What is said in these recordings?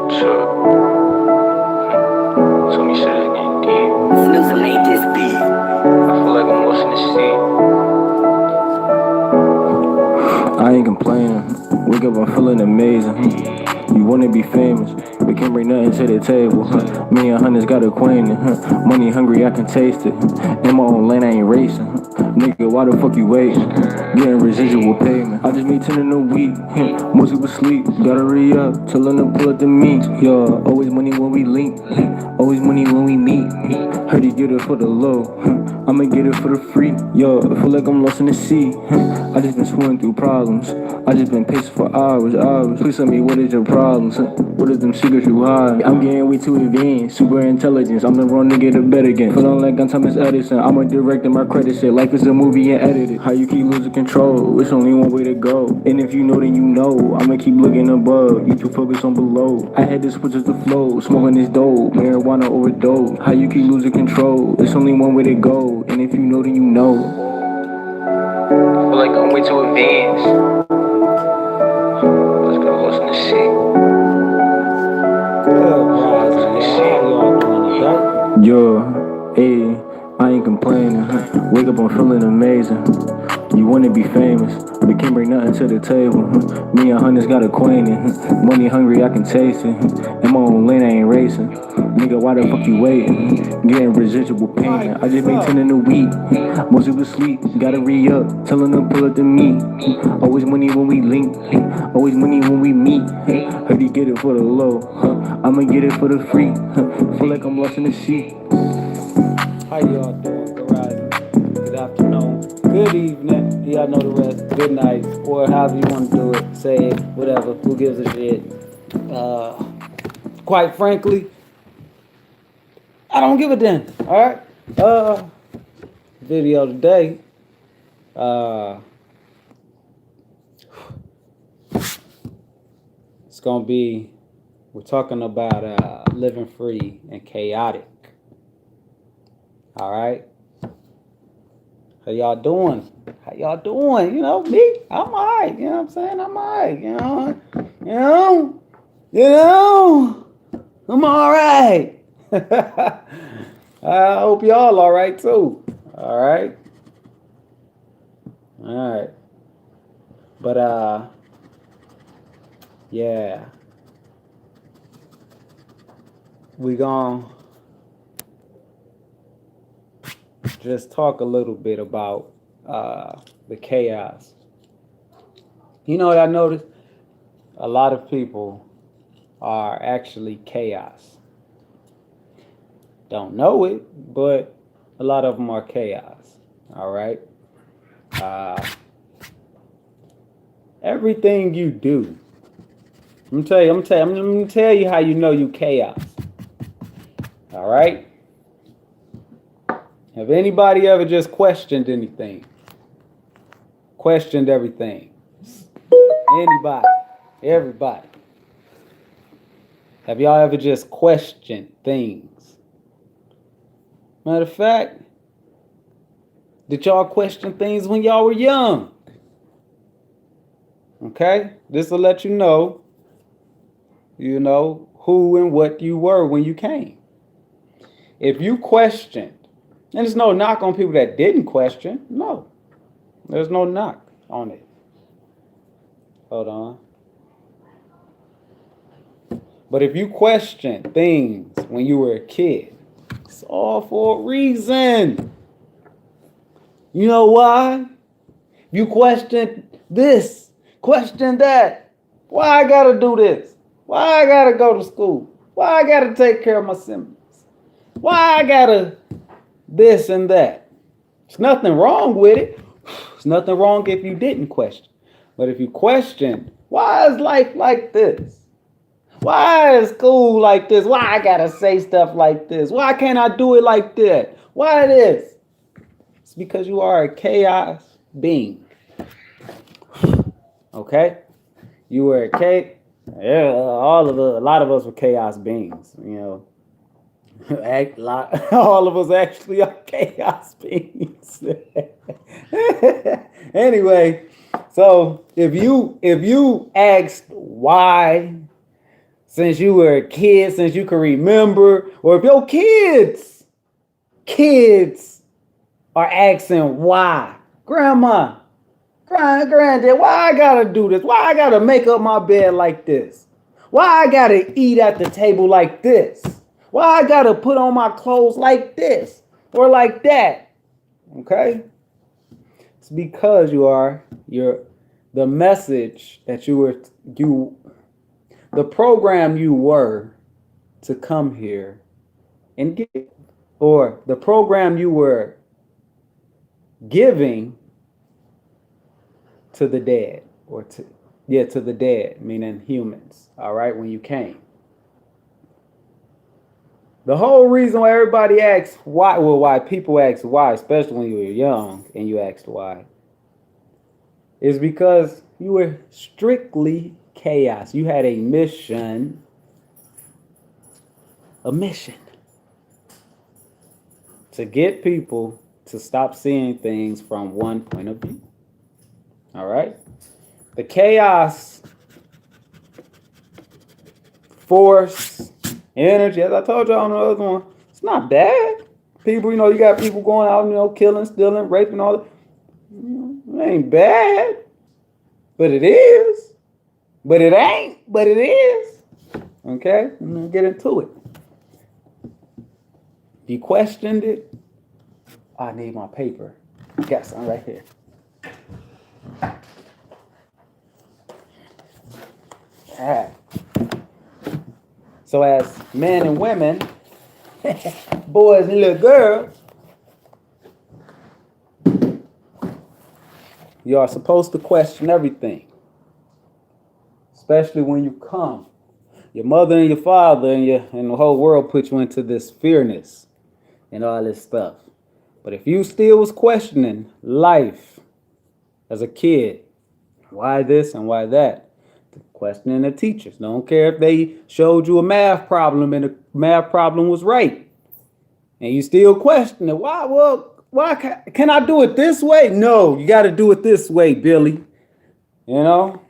Told me shit is getting deep. Snooze made this beat. I feel like I'm lost in the sea. I ain't complaining. Wake up, I'm feeling amazing. You wanna be famous, but can't bring nothing to the table. Me and Hunters got acquainted. Money hungry, I can taste it. In my own lane, I ain't racing. Nigga, why the fuck you waiting? Getting residual payment. I just made 10 in a week. Most people sleep, gotta hurry up. Tell them to pull up the meat. Yo, always money when we link. Always money when we meet. Heard you get it for the low. I'ma get it for the free. Yo, I feel like I'm lost in the sea. I just been swimming through problems. I just been pacing for hours. Please tell me what is your problems? What is them secrets you hide? I'm getting way too advanced. Super intelligence. I'm the wrong nigga to bet again. Feeling like I'm Thomas Edison. I'm a director, my credit shit. Life is a movie and edited. How you keep losing control? It's only one way to go. And if you know, then you know. I'ma keep looking above. You too focused on below. I had to switch up the flow. Smoking this dope. Marijuana overdose. How you keep losing control? It's only one way to go. And if you know, then you know. I feel like I'm way too advanced. Let's go lost in the sea. Yo, hey, I ain't complaining. Wake up, I'm feeling amazing. You wanna be famous, but can't bring nothing to the table. Me and Hunters got acquainted. Money hungry, I can taste it. In my own lane, I ain't racing. Nigga, why the fuck you waiting? Getting residual payment. I just made 10 in a week. Most people sleep, gotta re-up. Telling them pull up the meat. Always money when we link. Always money when we meet. Heard you get it for the low. I'ma get it for the free. Feel like I'm lost in the sea. How y'all doing? Good rising, good afternoon, good evening. Y'all know the rest. Good night, or however you want to do it. Say it, whatever. Who gives a shit? Quite frankly, I don't give a damn. All right. Video today. It's gonna be. We're talking about living free and chaotic. All right. How y'all doing? How y'all doing? You know, me, I'm all right. You know what I'm saying? I'm all right. I'm all right. I hope y'all all right too. All right. All right. But, yeah. We gonna just talk a little bit about the chaos. You know what I noticed? A lot of people are actually chaos. Don't know it, but a lot of them are chaos. All right. Everything you do. I'm gonna tell you how you know you chaos. All right. Have anybody ever just questioned anything? Questioned everything? Anybody? Everybody? Have y'all ever just questioned things? Matter of fact, did y'all question things when y'all were young? Okay? This will let you know who and what you were when you came. If you questioned, and there's no knock on people that didn't question. No. There's no knock on it. Hold on. But if you question things when you were a kid, it's all for a reason. You know why? You question this, question that. Why I gotta do this? Why I gotta go to school? Why I gotta take care of my siblings? Why I gotta this and that? There's nothing wrong with it. There's nothing wrong if you didn't question. But if you question, why is life like this? Why is school like this? Why I gotta say stuff like this? Why can't I do it like that? Why this? It's because you are a chaos being. Okay? You were a chaos. Yeah, a lot of us were chaos beings, you know. All of us actually are chaos beings. Anyway, so if you asked why since you were a kid, since you can remember, or if your kids are asking why, grandma, granddad, why I gotta do this? Why I gotta make up my bed like this? Why I gotta eat at the table like this? Why I gotta put on my clothes like this or like that? Okay? It's because you're the message that the program you were to come here and get, or the program you were giving to the dead, or to the dead, meaning humans, all right, when you came. The whole reason why everybody asks why, well, why people ask why, especially when you were young and you asked why, is because you were strictly chaos. You had a mission to get people to stop seeing things from one point of view. All right? The chaos force, energy, as I told y'all on the other one, it's not bad. People, you got people going out, killing, stealing, raping, all that. It ain't bad. But it is. But it ain't. But it is. Okay? I'm going to get into it. If you questioned it, I need my paper. Yes, I'm right here. All right. So as men and women, boys and little girls, you are supposed to question everything. Especially when you come. Your mother and your father and the whole world put you into this fearness and all this stuff. But if you still was questioning life as a kid, why this and why that? Questioning the teachers. Don't care if they showed you a math problem and the math problem was right. And you still question it. Why? Well, why can I do it this way? No, you got to do it this way, Billy. Oh,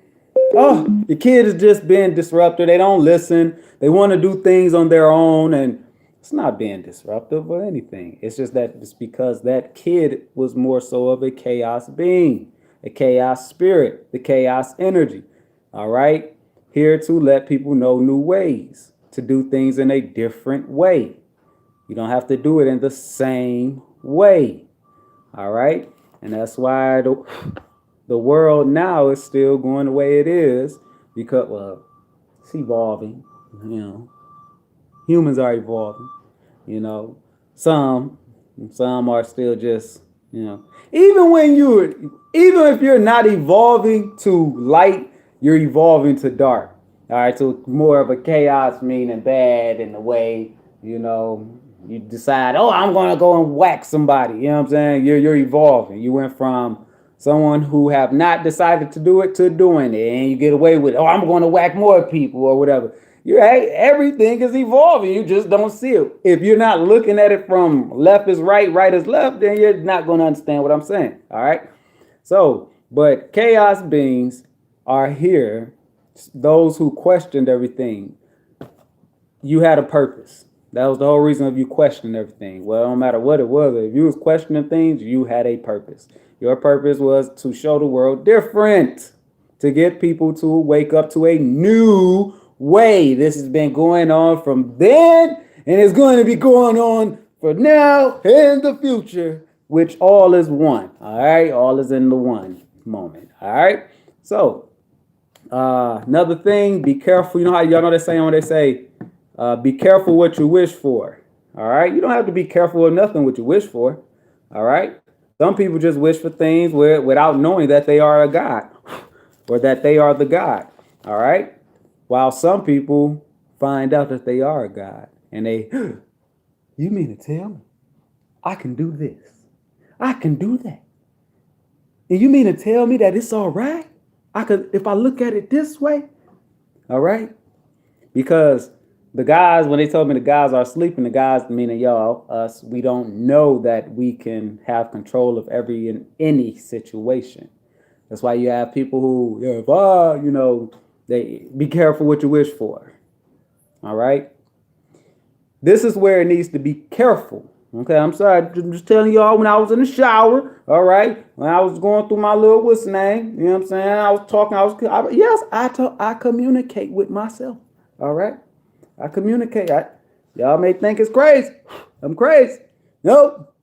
the kid is just being disruptive. They don't listen. They want to do things on their own. And it's not being disruptive or anything. It's just that it's because that kid was more so of a chaos being, a chaos spirit, the chaos energy. All right, here to let people know new ways to do things in a different way. You don't have to do it in the same way. All right, and that's why the world now is still going the way it is, because, well, it's evolving. Humans are evolving. Some are still just, even if you're not evolving to light, you're evolving to dark. All right, so more of a chaos, meaning bad in the way, you decide, I'm going to go and whack somebody. You know what I'm saying? You're evolving. You went from someone who have not decided to do it to doing it, and you get away with, I'm going to whack more people or whatever. Everything is evolving. You just don't see it. If you're not looking at it from left is right, right is left, then you're not going to understand what I'm saying. All right. So, but chaos beings are here. Those who questioned everything. You had a purpose. That was the whole reason of you questioning everything. Well, no matter what it was, if you was questioning things, you had a purpose. Your purpose was to show the world different, to get people to wake up to a new way. This has been going on from then, and it's going to be going on for now and the future, which all is one. All right, all is in the one moment. All right. So another thing, be careful. You know how y'all know they say when they say, be careful what you wish for. All right. You don't have to be careful of nothing what you wish for. All right. Some people just wish for things without knowing that they are a God or that they are the God. All right. While some people find out that they are a God and they, you mean to tell me I can do this? I can do that. And you mean to tell me that it's all right? I could, if I look at it this way. All right. Because the guys, when they told me the guys are sleeping, the guys, meaning y'all, us, we don't know that we can have control of every and any situation. That's why you have people who, they be careful what you wish for. All right. This is where it needs to be careful. Okay, I'm sorry. I'm just telling y'all when I was in the shower. All right, when I was going through my little what's name. You know what I'm saying? I was talking. Yes, I communicate with myself. All right, I communicate. Y'all may think it's crazy. I'm crazy. Nope.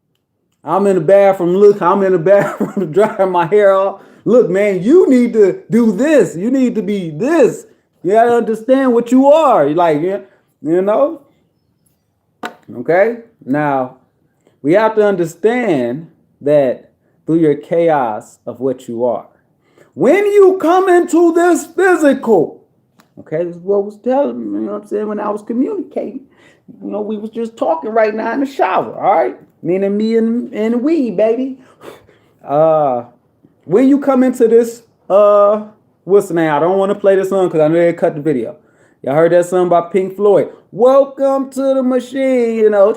I'm in the bathroom. Look, I'm in the bathroom drying my hair off. Look, man, you need to do this. You need to be this. You gotta understand what you are. Like, you know. Okay. Now, we have to understand that through your chaos of what you are, when you come into this physical, okay, this is what I was telling you, you know what I'm saying, when I was communicating. You know, we was just talking right now in the shower, all right? Meaning me and we, baby. When you come into this, what's the name? I don't want to play this song because I know they cut the video. Y'all heard that song by Pink Floyd? Welcome to the machine, you know.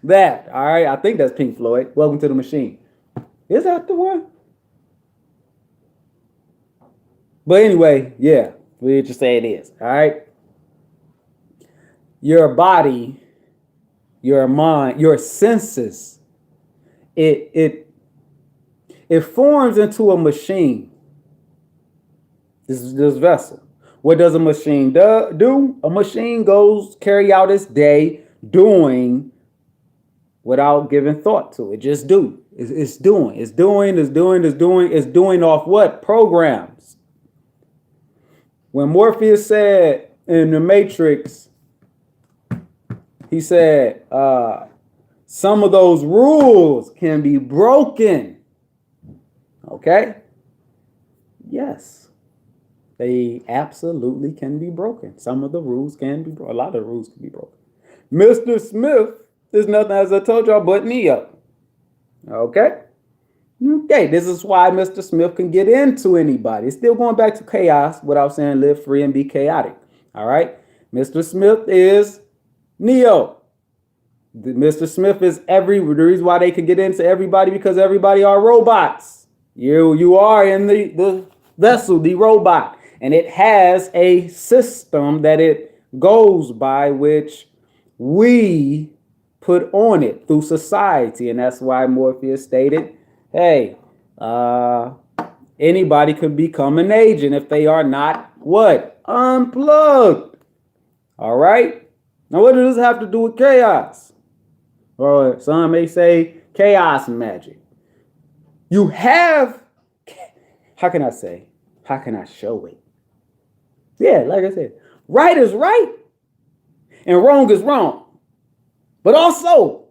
That, all right? I think that's Pink Floyd. Welcome to the machine. Is that the one? But anyway, yeah, we just say it is, all right? Your body, your mind, your senses, it forms into a machine. This vessel. What does a machine do? A machine goes carry out its day doing without giving thought to it. Just do. It's doing off what? Programs. When Morpheus said in the Matrix, he said, some of those rules can be broken. Okay? Yes. They absolutely can be broken. Some of the rules can be broken. A lot of the rules can be broken. Mr. Smith is nothing, as I told y'all, but Neo. Okay? Okay, this is why Mr. Smith can get into anybody. It's still going back to chaos without saying live free and be chaotic. All right? Mr. Smith is Neo. Mr. Smith is the reason why they can get into everybody because everybody are robots. You are in the vessel, the robot. And it has a system that it goes by, which we put on it through society. And that's why Morpheus stated, hey, anybody could become an agent if they are not what? Unplugged. All right. Now, what does this have to do with chaos? Or some may say chaos magic. You have, how can I show it? Yeah, like I said, right is right and wrong is wrong. But also,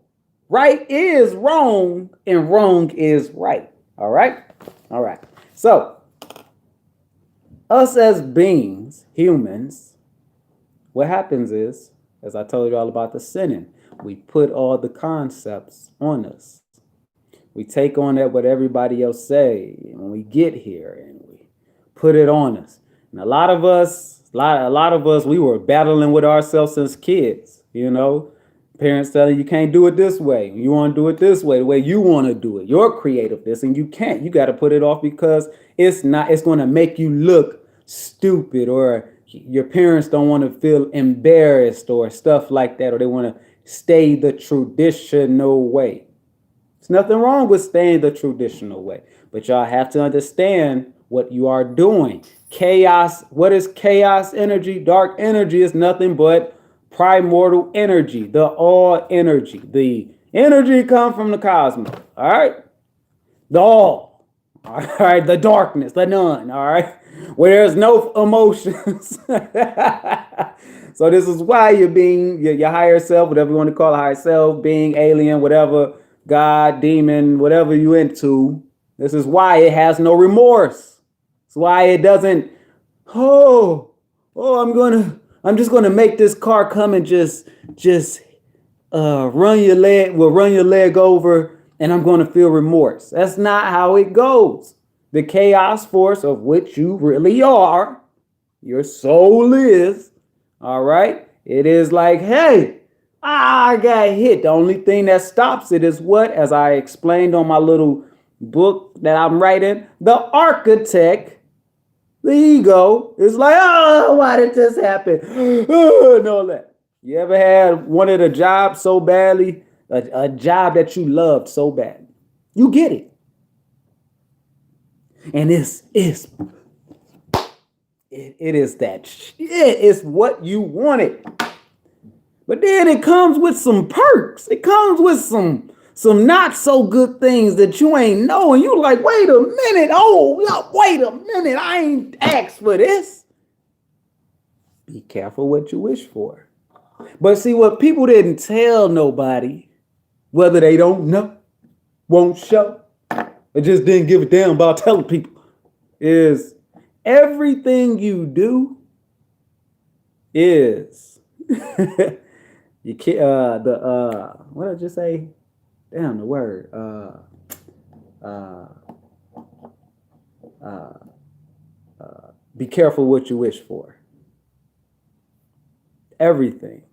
right is wrong and wrong is right. All right? All right. So, us as beings, humans, what happens is, as I told you all about the sinning, we put all the concepts on us. We take on that what everybody else say when we get here and we put it on us. And a lot of us, we were battling with ourselves since kids, you know. Parents telling you can't do it this way. You want to do it this way, the way you want to do it. You're creative this, and you can't. You got to put it off because it's going to make you look stupid, or your parents don't want to feel embarrassed or stuff like that, or they want to stay the traditional way. There's nothing wrong with staying the traditional way, but y'all have to understand what you are doing. Chaos, what is chaos energy? Dark energy is nothing but primordial energy, the all energy. The energy comes from the cosmos, all right? The all right? The darkness, the none, all right? Where there's no emotions. So this is why you're being your higher self, whatever you want to call it, higher self, being alien, whatever, God, demon, whatever you into. This is why it has no remorse. It's why it doesn't, I'm just gonna make this car come and just run your leg over, and I'm gonna feel remorse. That's not how it goes. The chaos force of which you really are, your soul is, all right? It is like, hey, I got hit. The only thing that stops it is what? As I explained on my little book that I'm writing, the architect The ego is like, oh, why did this happen? Oh, and all that. You ever had wanted a job so badly, a job that you loved so badly? You get it. And it is that shit. It's what you wanted. But then it comes with some perks. It comes with some not so good things that you ain't know. And you like, wait a minute. Oh, no, wait a minute. I ain't asked for this. Be careful what you wish for. But see, what people didn't tell nobody, whether they don't know, won't show, or just didn't give a damn about telling people, is everything you do is you can't what did I just say? Damn, the word. Be careful what you wish for. Everything.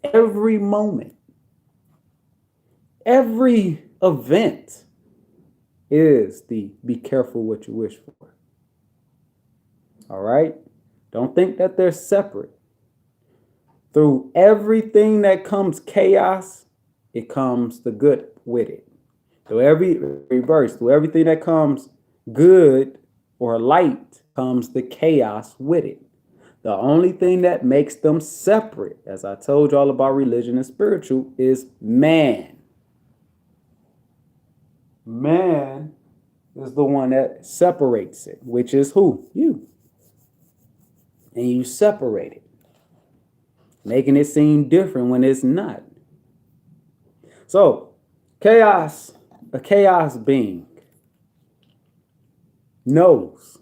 Every moment. Every event is the be careful what you wish for. All right? Don't think that they're separate. Through everything that comes chaos, it comes the good with it. Through everything that comes good or light comes the chaos with it. The only thing that makes them separate, as I told y'all about religion and spiritual, is man. Man is the one that separates it, which is who? You. And you separate it, making it seem different when it's not. So, chaos, a chaos being, knows.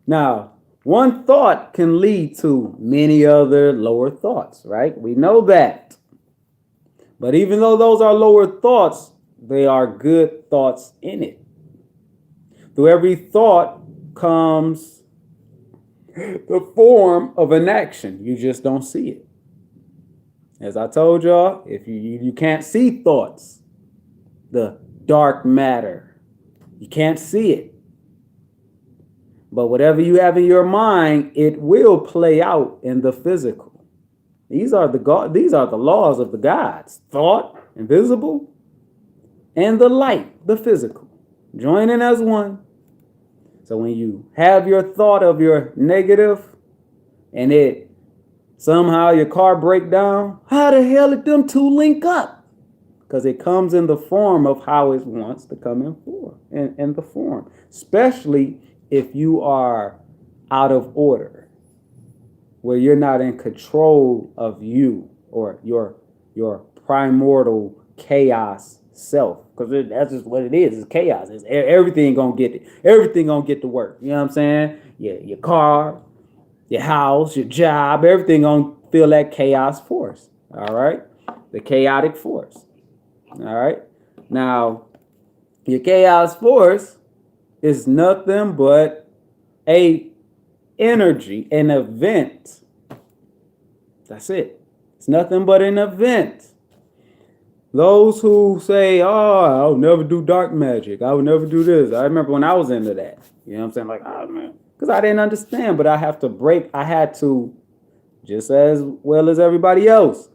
Now, one thought can lead to many other lower thoughts, right? We know that. But even though those are lower thoughts, they are good thoughts in it. Through every thought comes the form of an action. You just don't see it. As I told y'all, if you can't see thoughts, the dark matter, you can't see it. But whatever you have in your mind, it will play out in the physical. These are the laws of the gods. Thought, invisible, and the light, the physical. Joining as one. So when you have your thought of your negative and it somehow your car break down, how the hell did them two link up? Because it comes in the form of how it wants to come in the form. Especially if you are out of order, where you're not in control of you or your primordial chaos self, because that's just what it is. It's chaos. It's everything gonna get to work. You know what I'm saying? Your car, your house, your job, everything gonna feel that chaos force. All right, the chaotic force. All right. Now, your chaos force is nothing but a energy, an event. That's it. It's nothing but an event. Those who say, oh, I'll never do dark magic, I would never do this. I remember when I was into that. You know what I'm saying? Like, oh man, because I didn't understand, but I had to, just as well as everybody else,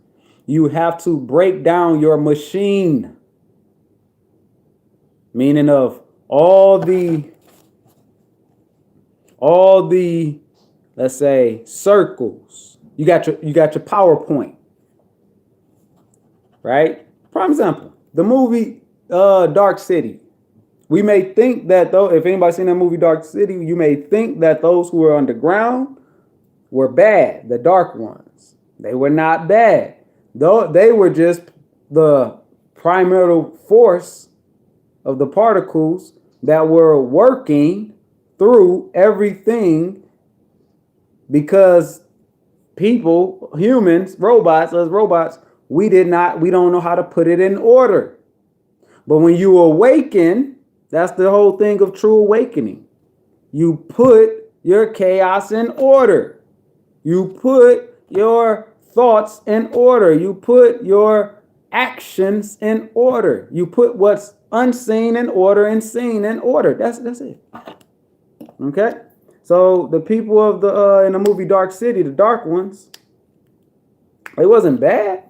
you have to break down your machine. Meaning of all the, let's say, circles. You got your PowerPoint, right? Prime example, the movie Dark City. We may think that, though, if anybody's seen that movie Dark City, you may think that those who were underground were bad, the dark ones. They were not bad. Though they were just the primordial force of the particles that were working through everything, because people, humans, robots, we don't know how to put it in order. But when you awaken, that's the whole thing of true awakening. You put your chaos in order. You put your thoughts in order. You put your actions in order. You put what's unseen in order and seen in order. That's it. Okay? So the people of the in the movie Dark City, the dark ones, it wasn't bad.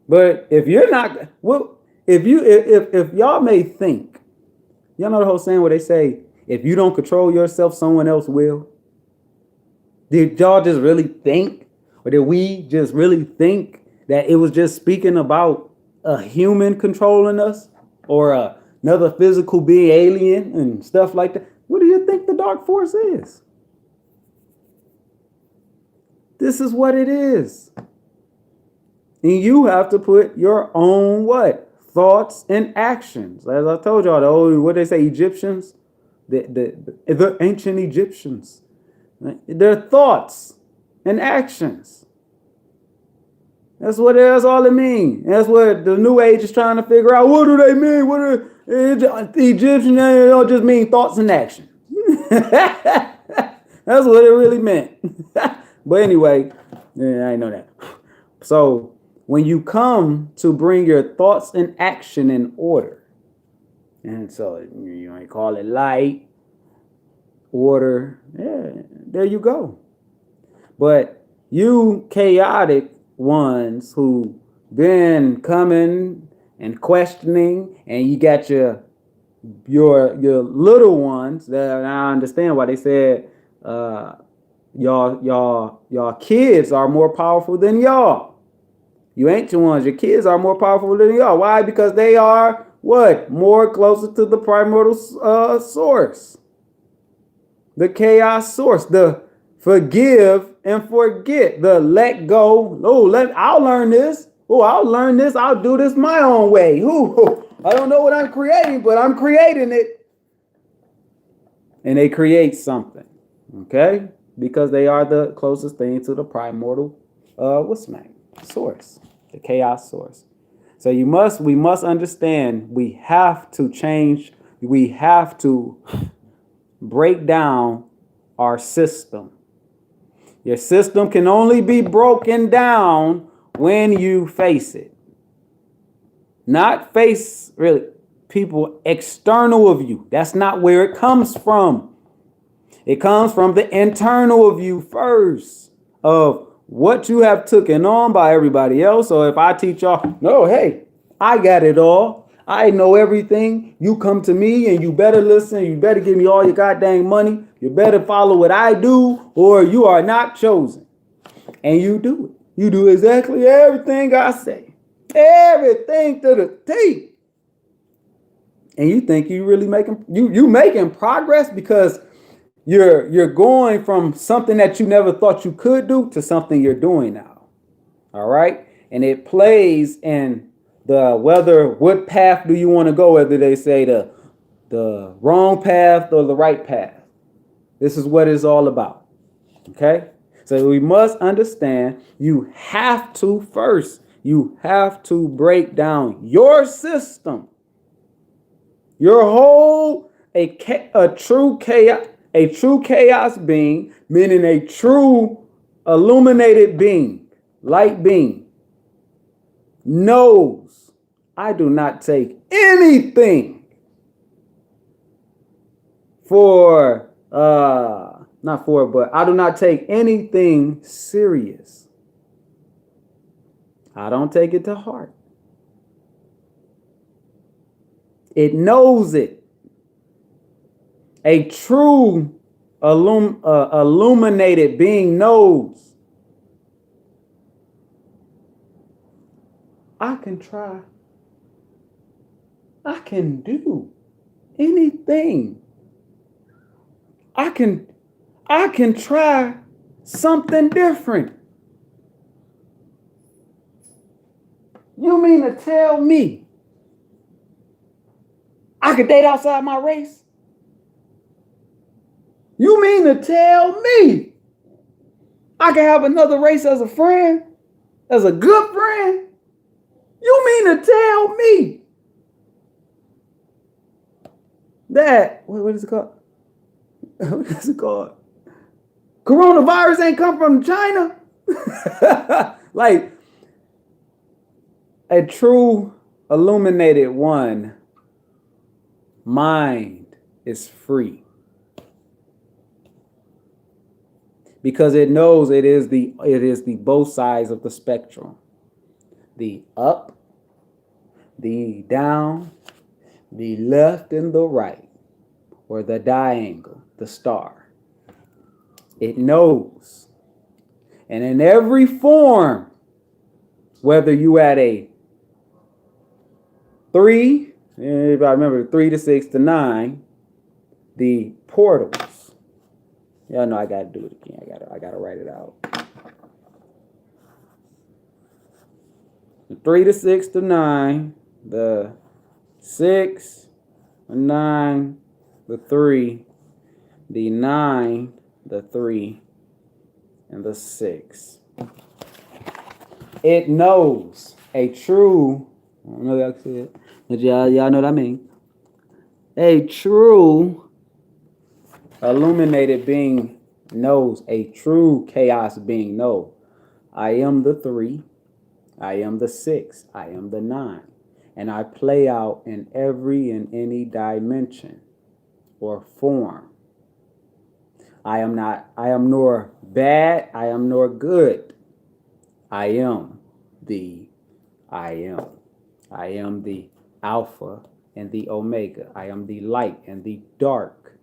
But if you're not, well, if y'all may think, y'all know the whole saying where they say, if you don't control yourself, someone else will. Did y'all just really think, or did we just really think that it was just speaking about a human controlling us, or another physical being, alien and stuff like that? What do you think the dark force is? This is what it is. And you have to put your own what? Thoughts and actions. As I told y'all, what they say, Egyptians, the ancient Egyptians, their thoughts and actions. That's all it means. That's what the New Age is trying to figure out. What do they mean? What are the Egyptians? They don't just mean thoughts and action. That's what it really meant. But anyway, yeah, I know that. So when you come to bring your thoughts and action in order, and so you might call it light, order, yeah, there you go. But you chaotic ones who been coming and questioning, and you got your little ones that I understand why they said y'all kids are more powerful than y'all. You ancient ones, your kids are more powerful than y'all. Why? Because they are what? More closer to the primordial source. The chaos source. The forgive and forget. The let go. I'll learn this. I'll learn this. I'll do this my own way. I don't know what I'm creating, but I'm creating it. And they create something. Okay? Because they are the closest thing to the primordial source. The chaos source. So we must understand we have to change, we have to break down our system. Your system can only be broken down when you face it. Not face really people external of you. That's not where it comes from. It comes from the internal of you first, of what you have taken on by everybody else. So if I teach y'all, no, hey, I got it all. I know everything. You come to me and you better listen. You better give me all your goddamn money. You better follow what I do, or you are not chosen. And you do it. You do exactly everything I say. Everything to the T. And you think you really you making progress because you're going from something that you never thought you could do to something you're doing now. All right. And it plays in what path do you want to go, whether they say the wrong path or the right path. This is what it's all about. Okay. So we must understand you have to break down your system, your whole, a true chaos being, meaning a true illuminated being, light being, knows I do not take anything but I do not take anything serious. I don't take it to heart. It knows it. A true illuminated being knows I can try. I can do anything. I can try something different. You mean to tell me I could date outside my race? You mean to tell me I can have another race as a friend? As a good friend? You mean to tell me that, what is it called? What is it called? Coronavirus ain't come from China? Like, a true illuminated one mind is free. Because it knows it is the both sides of the spectrum. The up, the down, the left and the right, or the diangle, the star. It knows. And in every form, whether you at a 3, if I remember 3 to 6 to 9, the portals. Y'all know I gotta do it again. I gotta write it out. The 3 to 6 to 9, the 6, the 9, the 3, the 9, the 3, and the 6. It knows a true, I don't know if y'all see it, but y'all know what I mean. A true illuminated being knows, a true chaos being knows. I am the 3, I am the 6, I am the 9. And I play out in every and any dimension or form. I am nor bad, I am nor good. I am the I am. I am the Alpha and the Omega. I am the light and the dark.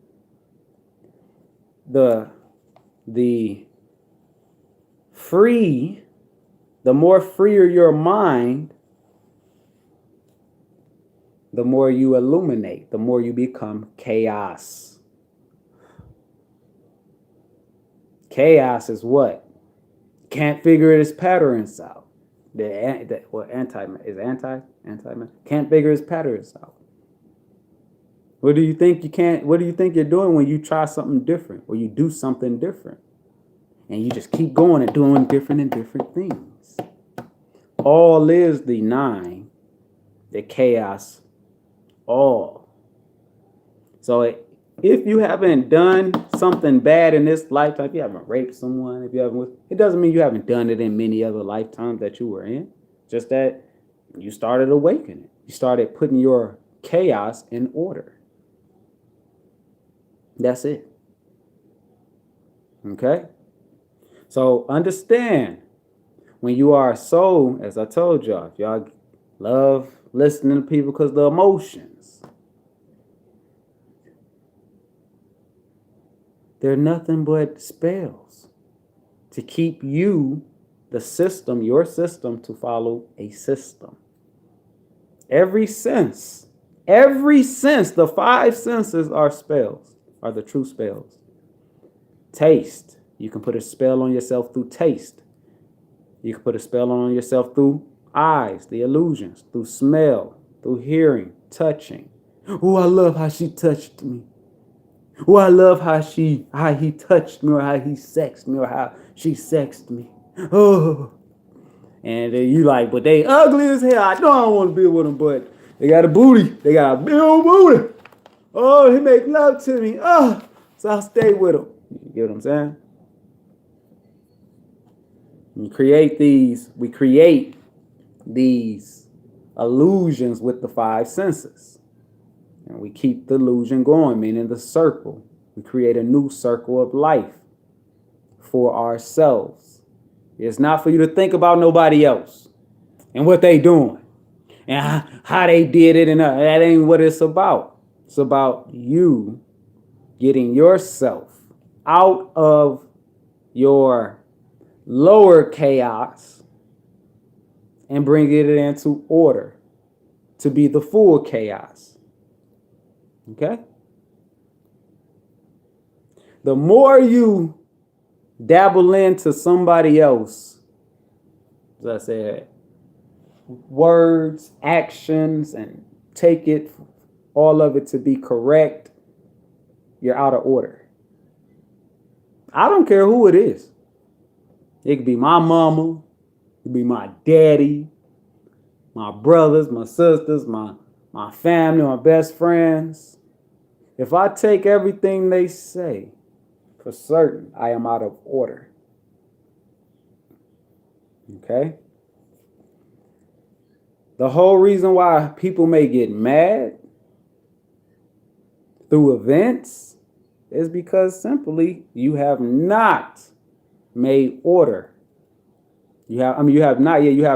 The free, the more freer your mind, the more you illuminate, the more you become chaos. Chaos is what? Can't figure its patterns out. Anti can't figure its patterns out. What do you think you're doing when you try something different or you do something different? And you just keep going and doing different and different things. All is the 9, the chaos, all. So if you haven't done something bad in this lifetime, if you haven't raped someone, it doesn't mean you haven't done it in many other lifetimes that you were in. Just that you started awakening. You started putting your chaos in order. That's it. Okay? So understand, when you are a soul, as I told y'all, if y'all love listening to people because of the emotions, they're nothing but spells to keep you, the system, your system, to follow a system. Every sense, the 5 senses are spells, are the true spells. Taste. You can put a spell on yourself through taste. You can put a spell on yourself through eyes, the illusions, through smell, through hearing, touching. Oh, I love how she touched me. Oh, I love how he touched me, or how he sexed me, or how she sexed me. Oh. And then you like, but they ugly as hell. I know I don't want to be with them, but they got a booty. They got a big old booty. Oh, he make love to me. Oh, so I'll stay with him. You get what I'm saying? We create these illusions with the 5 senses. And we keep the illusion going, meaning the circle. We create a new circle of life for ourselves. It's not for you to think about nobody else and what they doing and how they did it. And that ain't what it's about. It's about you getting yourself out of your lower chaos and bringing it into order to be the full chaos. Okay? The more you dabble into somebody else, as I said, words, actions, and take it, all of it to be correct, you're out of order. I don't care who it is. It could be my mama, it could be my daddy, my brothers, my sisters, my family, my best friends. If I take everything they say for certain, I am out of order. Okay? The whole reason why people may get mad through events is because simply you have not made order. You have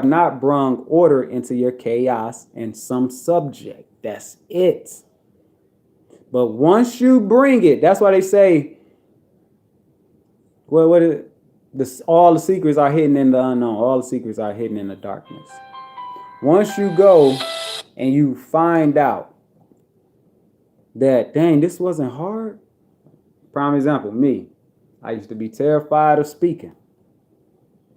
not brung order into your chaos in some subject. That's it. But once you bring it, that's why they say, well, all the secrets are hidden in the unknown. All the secrets are hidden in the darkness. Once you go and you find out that, dang, this wasn't hard. Prime example, me. I used to be terrified of speaking.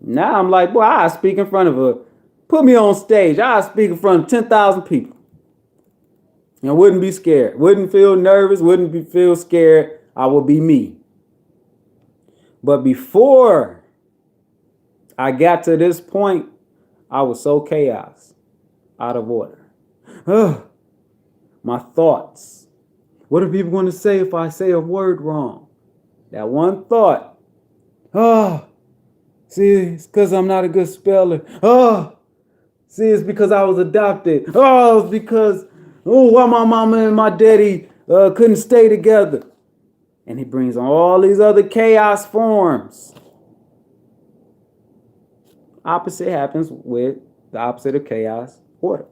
Now I'm like, boy, I speak in front of put me on stage. I speak in front of 10,000 people. And wouldn't be scared. Wouldn't feel nervous. Feel scared. I will be me. But before I got to this point, I was so chaos, out of order. My thoughts. What are people going to say if I say a word wrong? That one thought. See, it's because I'm not a good speller. See, it's because I was adopted. It's because, why my mama and my daddy couldn't stay together. And he brings on all these other chaos forms. Opposite happens with the opposite of chaos, order.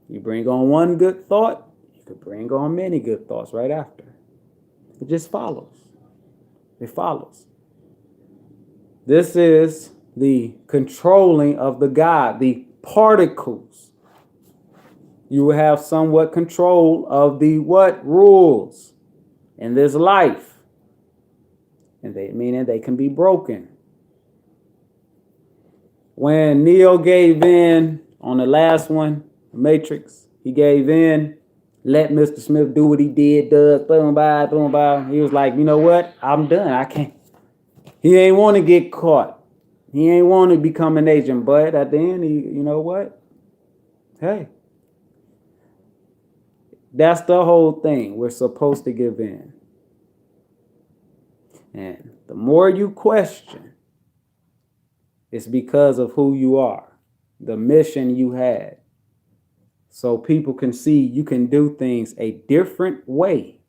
You bring on one good thought, you could bring on many good thoughts right after. It just follows. It follows. This is the controlling of the God, the particles. You will have somewhat control of the what? Rules in this life. And meaning they can be broken. When Neo gave in on the last one, Matrix, he gave in, let Mr. Smith do what he does, boom, bye, boom, bye. He was like, you know what? I'm done. I can't. He ain't want to get caught. He ain't want to become an agent, but at the end, you know what? Hey, that's the whole thing. We're supposed to give in. And the more you question, it's because of who you are, the mission you had. So people can see you can do things a different way.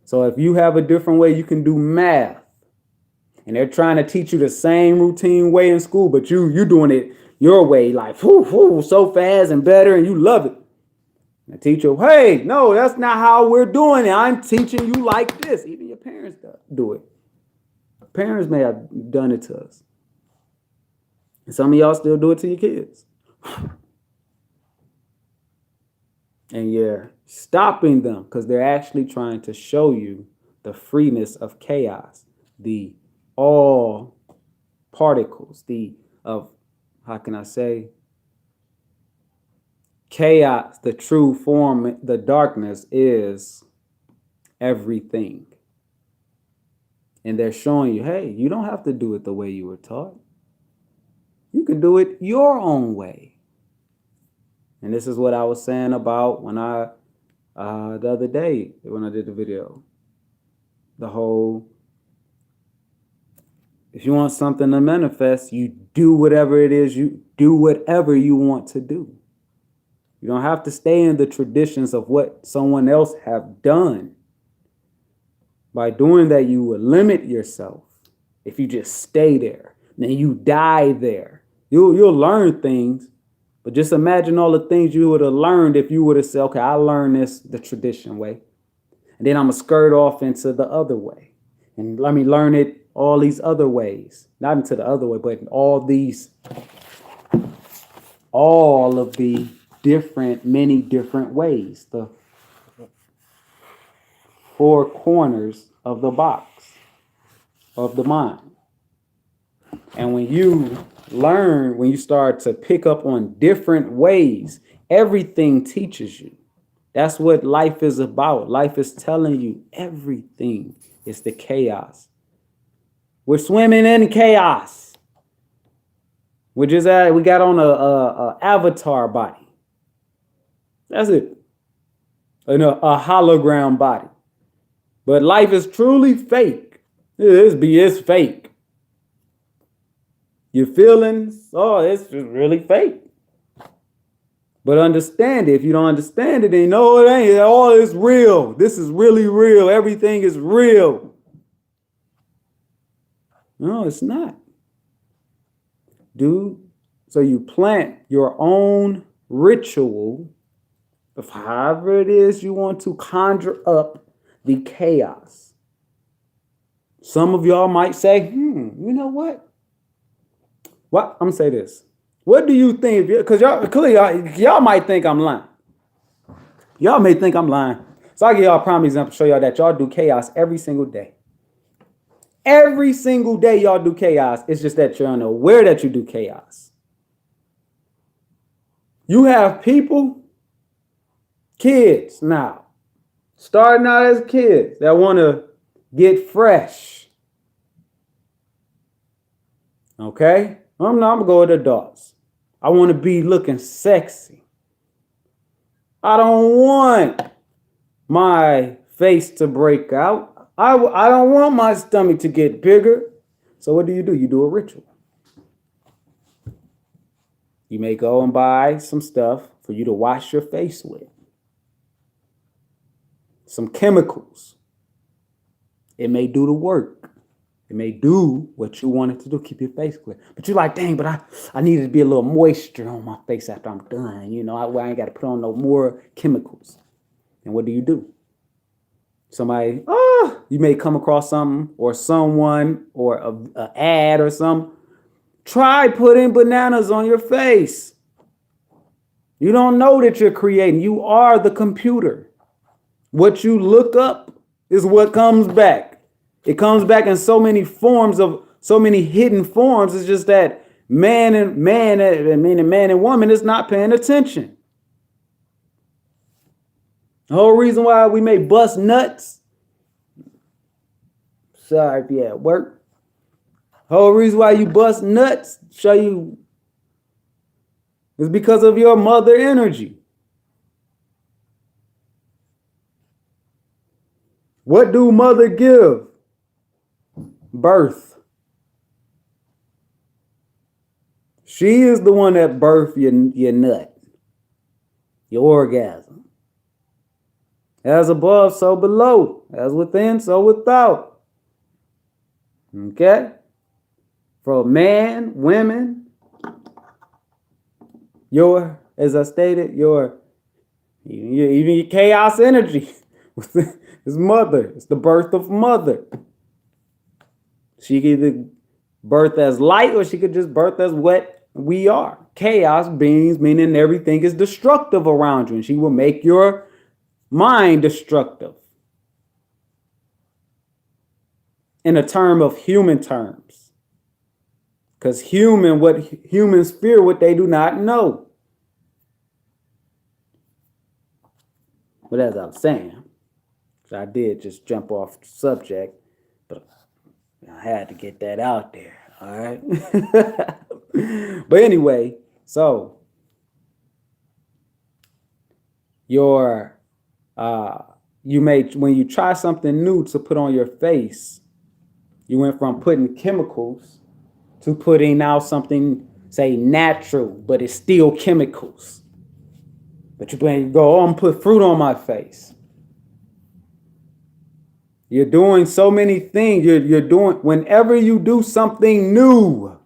So if you have a different way, you can do math. And they're trying to teach you the same routine way in school, but you're doing it your way, like so fast and better, and you love it. And the teacher, hey, no, that's not how we're doing it. I'm teaching you like this. Even your parents do it. Parents may have done it to us. And some of y'all still do it to your kids. And you're stopping them because they're actually trying to show you the freeness of chaos, the all particles, chaos, the true form, the darkness is everything. And they're showing you, hey, you don't have to do it the way you were taught. You can do it your own way. And this is what I was saying about when the other day when I did the video. The whole, if you want something to manifest, you do whatever it is, you do whatever you want to do. You don't have to stay in the traditions of what someone else have done. By doing that, you will limit yourself. If you just stay there, then you die there. You'll learn things, but just imagine all the things you would have learned if you would have said, okay, I learned this the tradition way, and then I'm gonna skirt off into the other way, and let me learn it all these other ways, not into the other way, but in all of the many different ways, the four corners of the box of the mind. And when you start to pick up on different ways, everything teaches you. That's what life is about. Life is telling you everything is the chaos. We're swimming in chaos. We got on a avatar body. That's it. A hologram body. But life is truly fake. It's fake. Your feelings, it's really fake. But understand it. If you don't understand it, then no, it ain't. All is real. This is really real. Everything is real. No, it's not. Dude, so you plant your own ritual of however it is you want to conjure up the chaos. Some of y'all might say, you know what? What? I'm going to say this. What do you think? Because y'all might think I'm lying. Y'all may think I'm lying. So I'll give y'all a prime example, show y'all that y'all do chaos every single day. Every single day y'all do chaos. It's just that you're unaware that you do chaos. You have people, kids now, starting out as kids that want to get fresh. Okay? I'm going to go with adults. I want to be looking sexy. I don't want my face to break out. I don't want my stomach to get bigger. So what do? You do a ritual. You may go and buy some stuff for you to wash your face with. Some chemicals. It may do the work. It may do what you want it to do, keep your face clear. But you're like, dang, but I need to be a little moisture on my face after I'm done. You know, I ain't got to put on no more chemicals. And what do? Somebody, you may come across something or someone or a ad or something. Try putting bananas on your face. You don't know that you're creating. You are the computer. What you look up is what comes back. It comes back in so many forms of so many hidden forms. It's just that man and woman is not paying attention. The whole reason why we may bust nuts. Sorry if you're at work. The whole reason why you bust nuts, show you, is because of your mother energy. What do mother give? Birth. She is the one that birthed your nut, your orgasm. As above, so below. As within, so without. Okay? For man, women, as I stated, even your chaos energy is mother. It's the birth of mother. She could either birth as light or she could just birth as what we are. Chaos beings, meaning everything is destructive around you. And she will make your mind destructive. In a term of human terms. Because what humans fear, what they do not know. But as I was saying, I did just jump off the subject, but I had to get that out there. All right. But anyway, so when you try something new to put on your face, you went from putting chemicals to putting now something, say, natural, but it's still chemicals. But you go, I'm put fruit on my face. You're doing so many things. You're doing, whenever you do something new,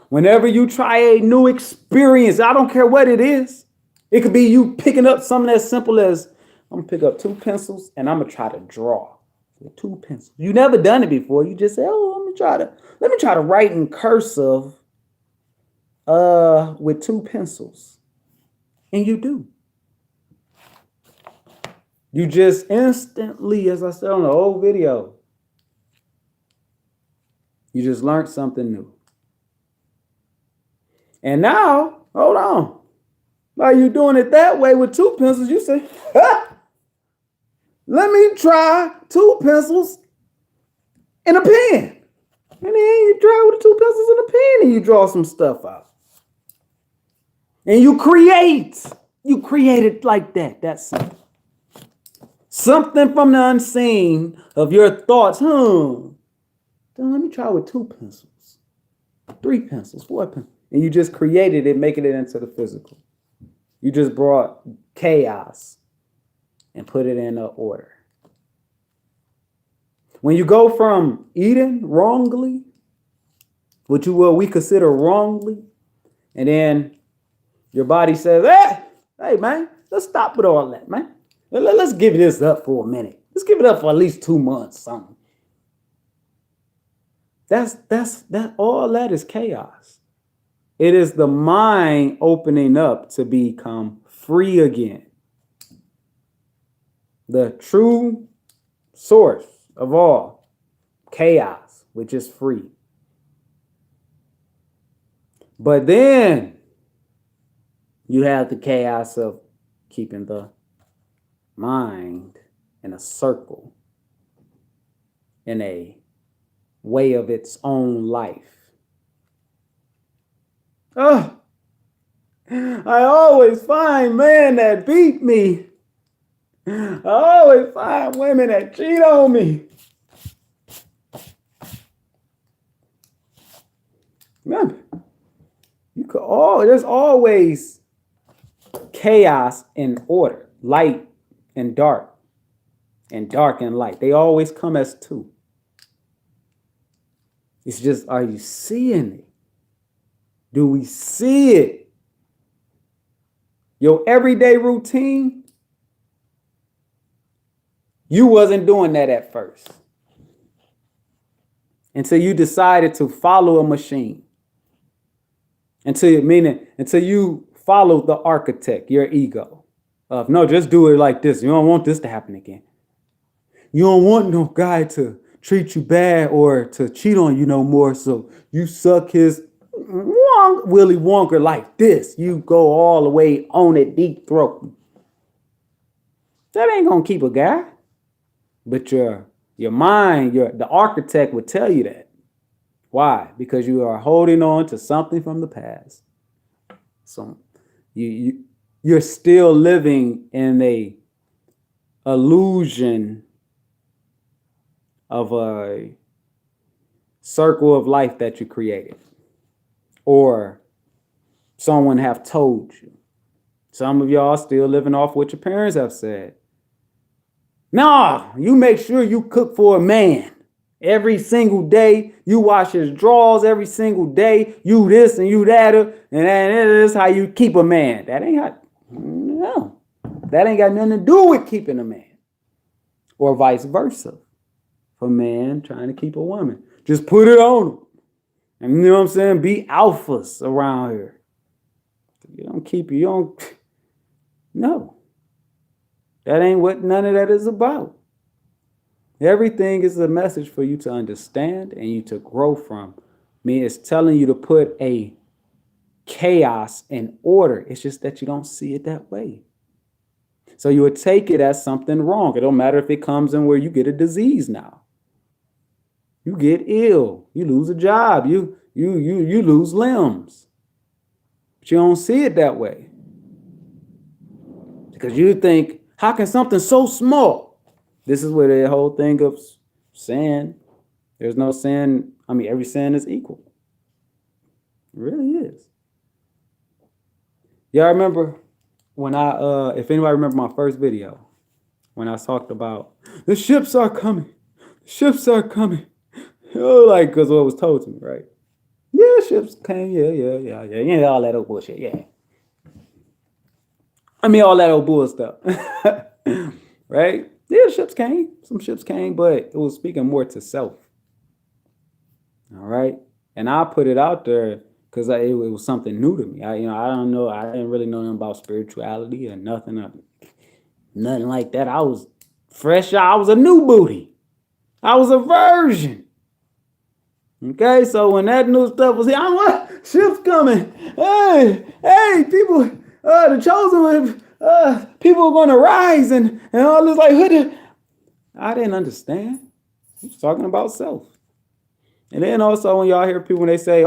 whenever you try a new experience, I don't care what it is. It could be you picking up something as simple as, I'm gonna pick up 2 pencils and I'm gonna try to draw with 2 pencils. You never done it before. You just say, let me try to write in cursive with 2 pencils. And you do. You just instantly, as I said on the old video, you just learned something new. And now, hold on. While you're doing it that way with 2 pencils, you say, let me try 2 pencils and a pen. And then you try with 2 pencils and a pen and you draw some stuff out. And you create. You create it like that. That's simple. Something from the unseen of your thoughts. Let me try with 2 pencils, 3 pencils, 4 pencils. And you just created it, making it into the physical. You just brought chaos and put it in order. When you go from eating wrongly, what we consider wrongly, and then your body says, hey, man, let's stop with all that, man. Let's give this up for a minute. Let's give it up for at least 2 months, something. That all that is chaos. It is the mind opening up to become free again. The true source of all chaos, which is free. But then you have the chaos of keeping the mind in a circle, in a way of its own life. I always find men that beat me. I always find women that cheat on me. Remember, there's always chaos and order, light and dark and light. They always come as two. It's just, are you seeing it? Do we see it? Your everyday routine, you wasn't doing that at first. Until you decided to follow a machine. Until you followed the architect, your ego. Of, no, just do it like this. You don't want this to happen again. You don't want no guy to treat you bad or to cheat on you no more. So you suck his Willy Wonka like this. You go all the way on it, deep throat. That ain't gonna keep a guy. But your mind, the architect would tell you that. Why? Because you are holding on to something from the past. So you're still living in a illusion of a circle of life that you created. Or someone have told you. Some of y'all still living off what your parents have said. Nah, you make sure you cook for a man every single day. You wash his drawers every single day. You this and you that. And that is how you keep a man. That ain't got nothing to do with keeping a man. Or vice versa. For a man trying to keep a woman. Just put it on him. And you know what I'm saying? Be alphas around here. No. That ain't what none of that is about. Everything is a message for you to understand and you to grow from. It's telling you to put a chaos in order. It's just that you don't see it that way. So you would take it as something wrong. It don't matter if it comes in where you get a disease now. You get ill. You lose a job. You lose limbs. But you don't see it that way. Because you think, how can something so small? This is where the whole thing of sin, there's no sin. I mean, every sin is equal. It really is. Y'all remember when if anybody remember my first video, when I talked about the ships are coming. The ships are coming. Like, because what was told to me, right? Yeah, ships came. Yeah, all that old bullshit. Yeah. I mean, all that old bull stuff. Right? Yeah, ships came. Some ships came, but it was speaking more to self. All right? And I put it out there because it was something new to me. I don't know. I didn't really know nothing about spirituality or nothing like that. I was fresh. I was a new booty. I was a virgin. Okay, so when that new stuff was here, what? Ships coming. Hey, people, the chosen one, people are going to rise and all this like, I didn't understand. He was talking about self. And then also when y'all hear people, when they say,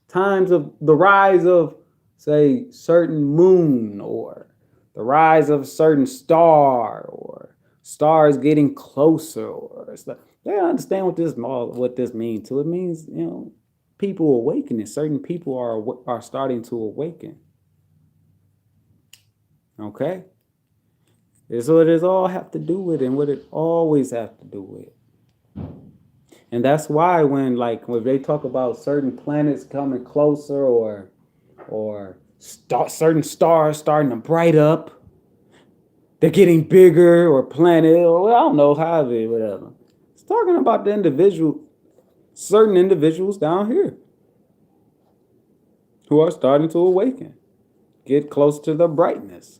times of the rise of, say, certain moon or the rise of a certain star or stars getting closer or stuff. They don't understand what this means. To it means, people awakening. Certain people are starting to awaken. Okay, it's what it all have to do with, and what it always have to do with. And that's why when they talk about certain planets coming closer, or certain stars starting to bright up, they're getting bigger, or planet, or I don't know how it, whatever. It's talking about the certain individuals down here who are starting to awaken, get close to the brightness.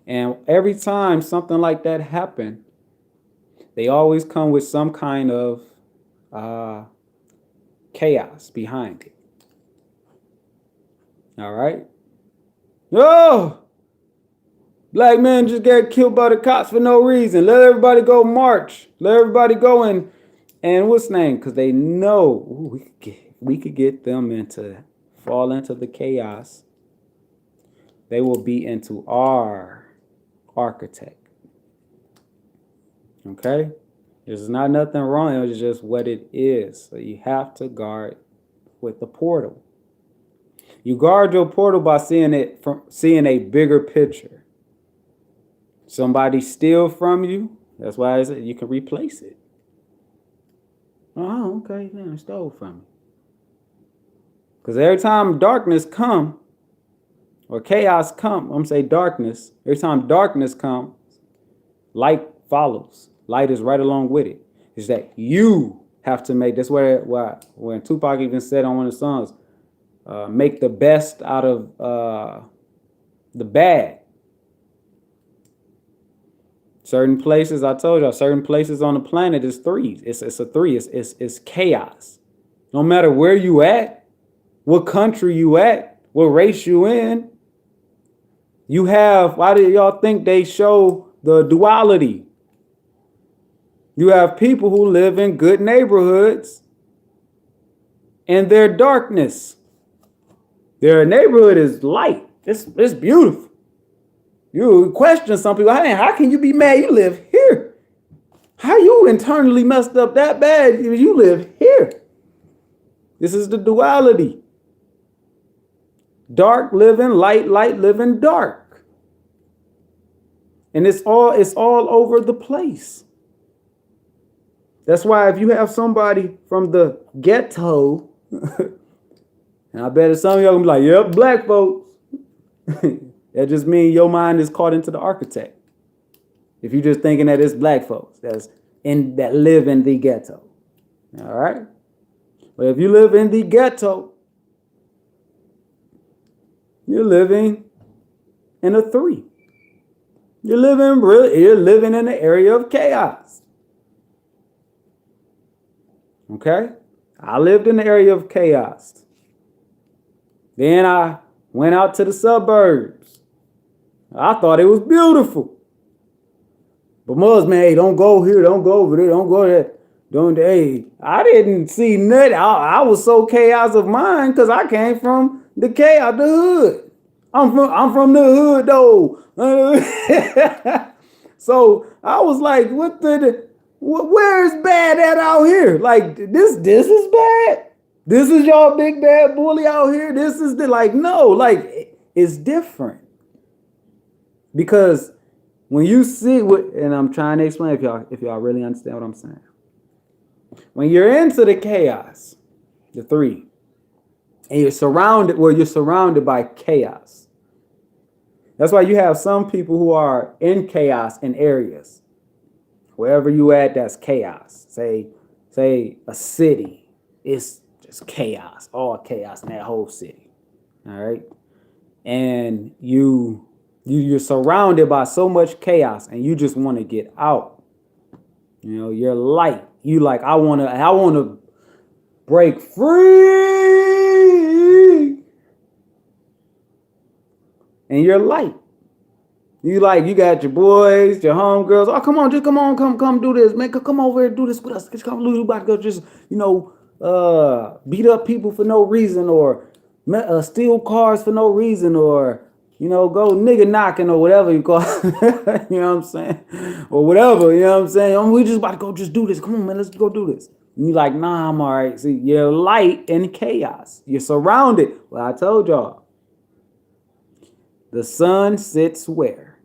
And every time something like that happens, they always come with some kind of chaos behind it. All right? Oh! Black men just got killed by the cops for no reason. Let everybody go march. Let everybody go and what's name? Because they know we could get them fall into the chaos. They will be into our architect. Okay? There's not nothing wrong. It's just what it is. So you have to guard with the portal. You guard your portal by seeing a bigger picture. Somebody steal from you, that's why you can replace it. Oh, okay, man, stole from me. Because every time darkness come, or chaos come, I'm going to say darkness, every time darkness comes, light follows. Light is right along with it. It's that you have to make, that's where when Tupac even said on one of the songs, make the best out of the bad. Certain places, I told y'all, certain places on the planet is threes. It's a three. It's chaos. No matter where you at, what country you at, what race you in, you have, why do y'all think they show the duality? You have people who live in good neighborhoods and their darkness. Their neighborhood is light. It's beautiful. You question some people, how can you be mad? You live here. How you internally messed up that bad? You live here. This is the duality. Dark living light, light living dark. And it's all over the place. That's why if you have somebody from the ghetto, and I bet some of y'all gonna be like, yep, black folks. That just means your mind is caught into the architect. If you're just thinking that it's black folks that live in the ghetto. All right? But if you live in the ghetto, you're living in a three. You're living in the area of chaos. Okay? I lived in the area of chaos. Then I went out to the suburbs. I thought it was beautiful. But Muslim, hey, don't go here, don't go over there, don't go there. I didn't see nothing. I was so chaos of mind because I came from the chaos, the hood. I'm from the hood though. So I was like, where's bad at out here? Like this is bad. This is y'all big bad bully out here. This is it's different. Because when you see and I'm trying to explain if y'all really understand what I'm saying. When you're into the chaos, the three, and you're surrounded by chaos. That's why you have some people who are in chaos in areas. Wherever you at, that's chaos. Say a city, it's just chaos, all chaos in that whole city. All right. And you're surrounded by so much chaos and you just want to get out. You're light. You like, I want to break free. And you're light. You got your boys, your homegirls. Oh, come on, just come do this, man. Come over here, do this with us. Come, you about to go just, beat up people for no reason, or steal cars for no reason, or go nigga knocking or whatever you call it. You know what I'm saying? Or whatever, you know what I'm saying? We just about to go just do this. Come on, man, let's go do this. And you're like, nah, I'm all right. See, you're light in chaos. You're surrounded. Well, I told y'all. The sun sits where?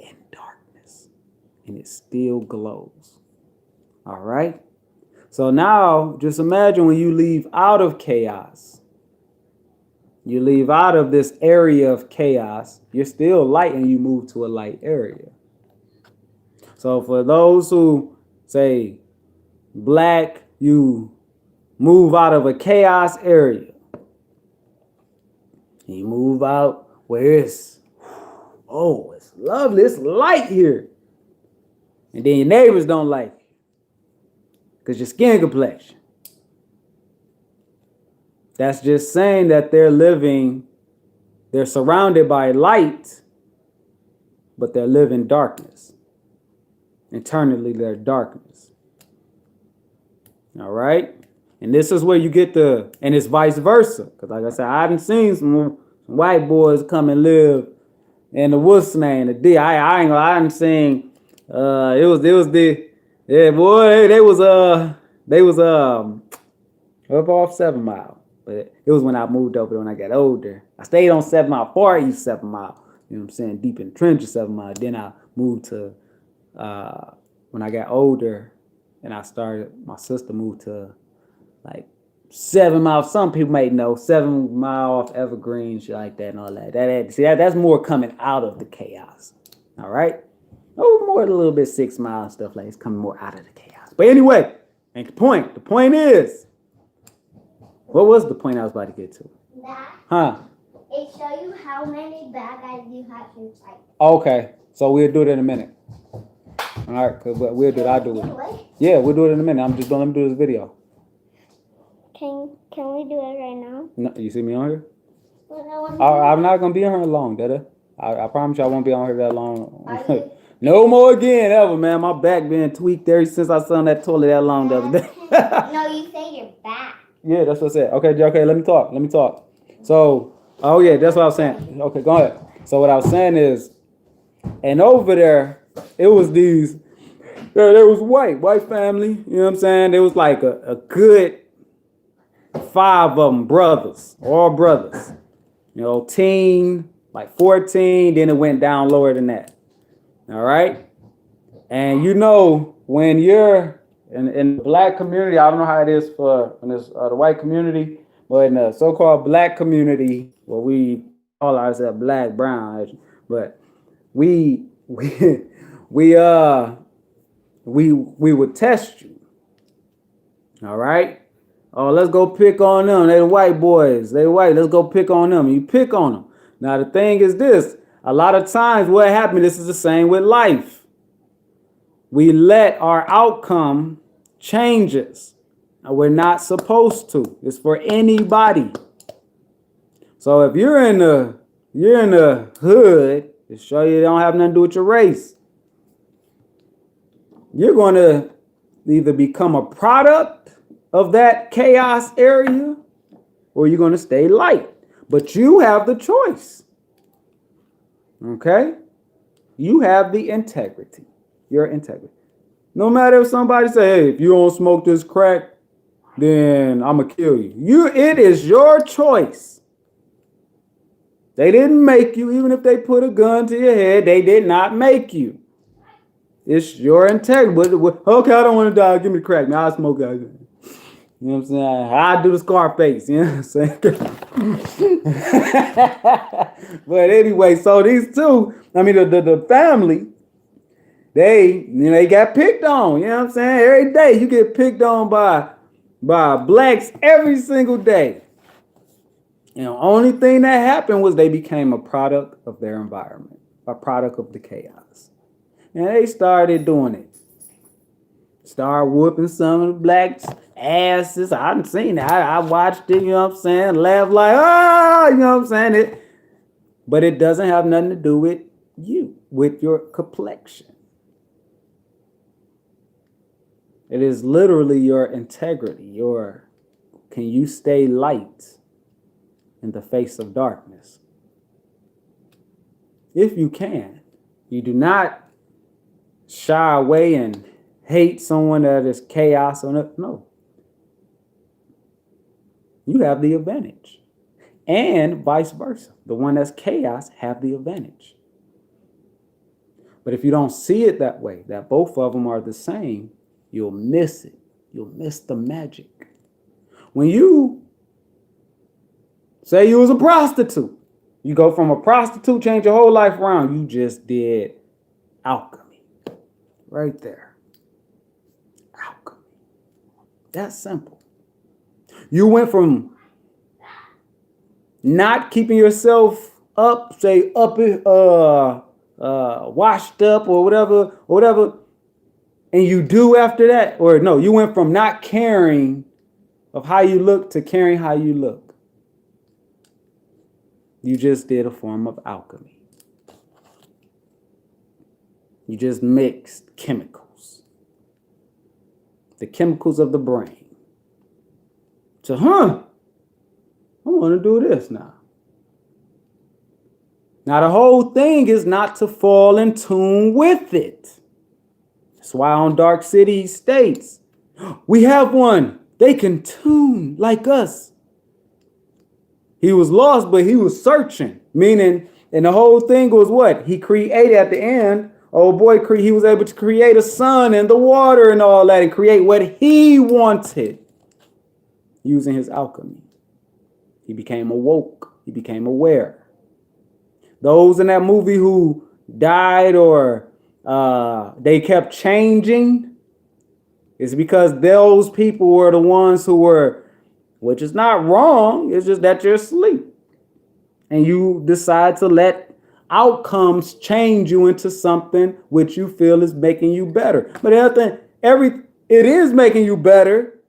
In darkness. And it still glows. All right? So now, just imagine when you leave out of chaos. You leave out of this area of chaos. You're still light and you move to a light area. So for those who say black, you move out of a chaos area. You move out where it's lovely, it's light here. And then your neighbors don't like it because your skin complexion. That's just saying that they're surrounded by light, but they're living darkness. Internally, they're darkness. All right? And this is where you get and it's vice versa. Because like I said, I haven't seen some white boys come and live in the what's name, the D. I haven't seen, it was yeah, boy, they was up off 7 Mile. But it was when I moved over when I got older. I stayed on 7 Mile, far east 7 Mile. You know what I'm saying? Deep in the trenches 7 Mile. Then I moved to, when I got older and my sister moved to like 7 Mile. Some people may know 7 Mile off Evergreen, shit like that and all that. That's more coming out of the chaos. All right? Oh, more than a little bit 6 Mile and stuff like that. It's coming more out of the chaos. But anyway, ain't the point. The point is, what was the point I was about to get to? That. Huh? It show you how many bad guys you have inside. Okay, so we'll do it in a minute. All right, cause we'll do it. I'll do it. Yeah, we'll do it in a minute. Let me do this video. Can we do it right now? No, you see me on here? Well, I'm not gonna be on here long, Dada. I promise you I won't be on here that long. Are you? No more again ever, man. My back been tweaked ever since I sat on that toilet that long the other day. No, you say your back. Yeah, that's what I said. Okay, let me talk. So, oh yeah, that's what I was saying. Okay, go ahead. So what I was saying is, and over there, it was there was white family, you know what I'm saying? There was like a good 5 of them brothers, all brothers. You know, teen, like 14, then it went down lower than that. All right? And you know, when you're in the black community, I don't know how it is for the white community, but in the so-called black community, what we call ourselves black, brown, but we would test you. All right? Oh, let's go pick on them. They the white boys. They white. Let's go pick on them. You pick on them. Now the thing is this: a lot of times, what happened? This is the same with life. We let our outcome changes. And we're not supposed to. It's for anybody. So if you're in the hood, to show you don't have nothing to do with your race, you're going to either become a product of that chaos area or you're going to stay light. But you have the choice. Okay? You have the integrity. Your integrity. No matter if somebody say, hey, if you don't smoke this crack, then I'm going to kill you. It is your choice. They didn't make you. Even if they put a gun to your head, they did not make you. It's your integrity. Okay, I don't want to die. Give me the crack. Now I smoke that. You know what I'm saying? I do the Scarface. You know what I'm saying? But anyway, so these two, the family, they got picked on. You know what I'm saying? Every day you get picked on by blacks every single day. And the only thing that happened was they became a product of their environment, a product of the chaos. And they started doing it. Started whooping some of the blacks' asses. I haven't seen it. I watched it, you know what I'm saying? Laugh like, you know what I'm saying? But it doesn't have nothing to do with you, with your complexion. It is literally your integrity, can you stay light in the face of darkness? if you can. You do not shy away and hate someone that is chaos or no. You have the advantage. And vice versa. The one that's chaos have the advantage. But if you don't see it that way, that both of them are the same, you'll miss it. You'll miss the magic. When you say you was a prostitute, you go from a prostitute, change your whole life around. You just did alchemy. Right there. Alchemy. That's simple. You went from not keeping yourself up, say up, washed up or whatever, and you do after that, or no, you went from not caring of how you look to caring how you look. You just did a form of alchemy. You just mixed chemicals, the chemicals of the brain. So, I want to do this now. Now, the whole thing is not to fall in tune with it. That's why on Dark City states, we have one. They can tune like us. He was lost, but he was searching. Meaning, and the whole thing was what? He created at the end. Oh boy, he was able to create a sun and the water and all that and create what he wanted using his alchemy. He became awoke. He became aware. Those in that movie who died or they kept changing, it's because those people were the ones who were, which is not wrong, it's just that you're asleep. And you decide to let outcomes change you into something which you feel is making you better. But the other thing, it is making you better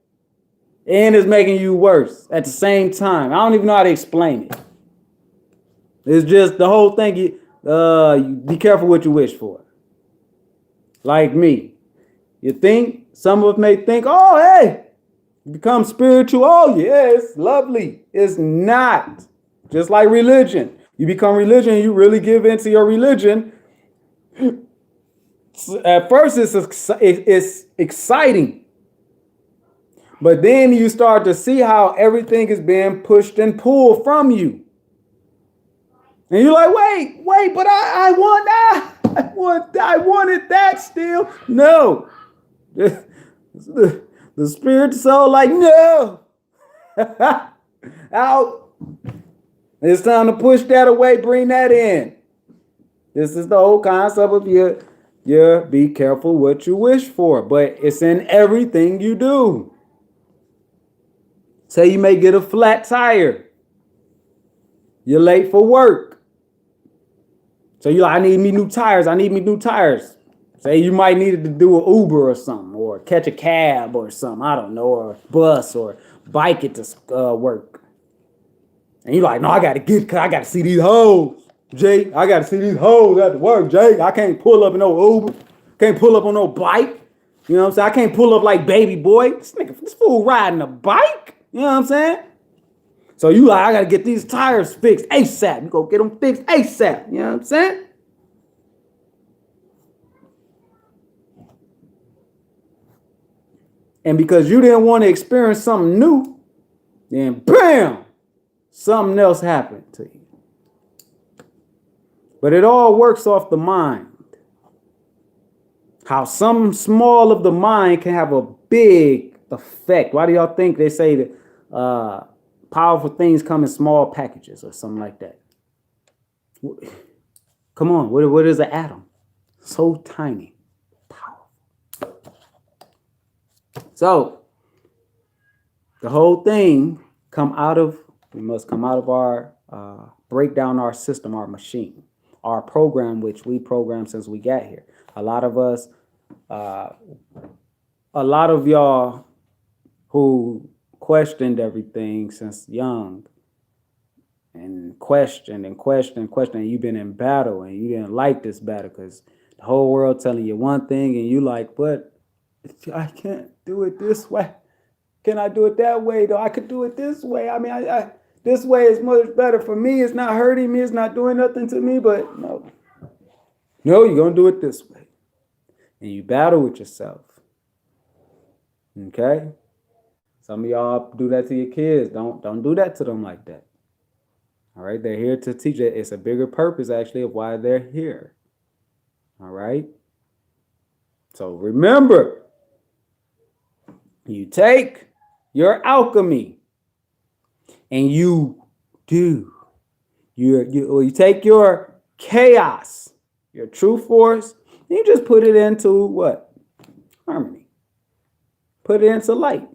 and it's making you worse at the same time. I don't even know how to explain it. It's just the whole thing. You be careful what you wish for. Like me. You think, some of us may think, oh, hey, you become spiritual. Oh, yeah, it's lovely. It's not. Just like religion. You become religion, you really give into your religion. At first, it's exciting. But then you start to see how everything is being pushed and pulled from you. And you're like, wait, but I wanted that still. No. The spirit soul like, no. Out. It's time to push that away, bring that in. This is the whole concept of your be careful what you wish for, but it's in everything you do. Say you may get a flat tire. You're late for work. So you're like, I need me new tires. Say you might need to do an Uber or something, or catch a cab or something, I don't know, or bus or bike it to work. And you're like, no, I got to see these hoes, Jay. I got to see these hoes at work, Jay. I can't pull up in no Uber. Can't pull up on no bike. You know what I'm saying? I can't pull up like baby boy. This fool riding a bike. You know what I'm saying? So you like, I got to get these tires fixed ASAP. You go get them fixed ASAP. You know what I'm saying? And because you didn't want to experience something new, then bam, something else happened to you. But it all works off the mind. How some small of the mind can have a big effect. Why do y'all think they say that powerful things come in small packages or something like that? Come on, what is an atom? So tiny, powerful. So the whole thing we must come out of our break down our system, our machine, our program, which we programmed since we got here. A lot of us, a lot of y'all who questioned everything since young and questioned, and you've been in battle and you didn't like this battle because the whole world telling you one thing and you like, but I can't do it this way. Can I do it that way though? I could do it this way. I this way is much better for me. It's not hurting me. It's not doing nothing to me, but no. No, you're going to do it this way. And you battle with yourself. Okay? Some of y'all do that to your kids. Don't do that to them like that. All right? They're here to teach it. It's a bigger purpose, actually, of why they're here. All right? So remember, you take your alchemy and you take your chaos, your true force, and you just put it into what? Harmony. Put it into light.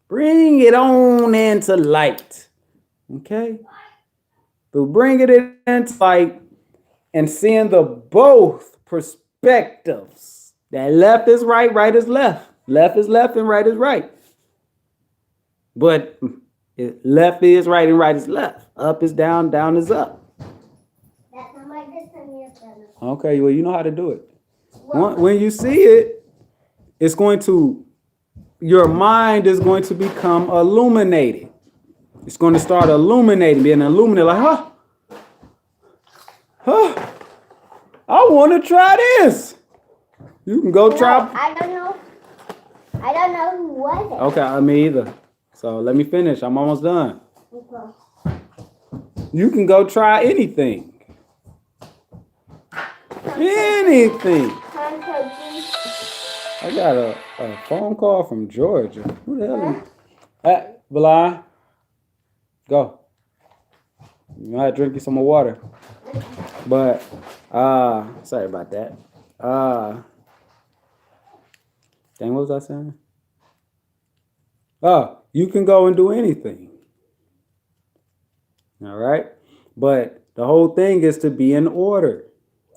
Bring it on into light. Okay? But bring it into light and seeing the both perspectives. That left is right, right is left. Left is left and right is right. But left is right and right is left. Up is down, down is up. That's not like this time here. Okay, well, you know how to do it. When you see it, it's going to, your mind is going to become illuminated. It's going to start illuminating, being illuminated, like, I want to try this. You can go try. I don't know. I don't know who was it. Okay, me either. So let me finish. I'm almost done. Okay. You can go try anything. Anything. I got a phone call from Georgia. Who the hell is it? Bilal, go. You might drink you some more water. But, sorry about that. Dang, what was I saying? Oh, you can go and do anything. All right? But the whole thing is to be in order.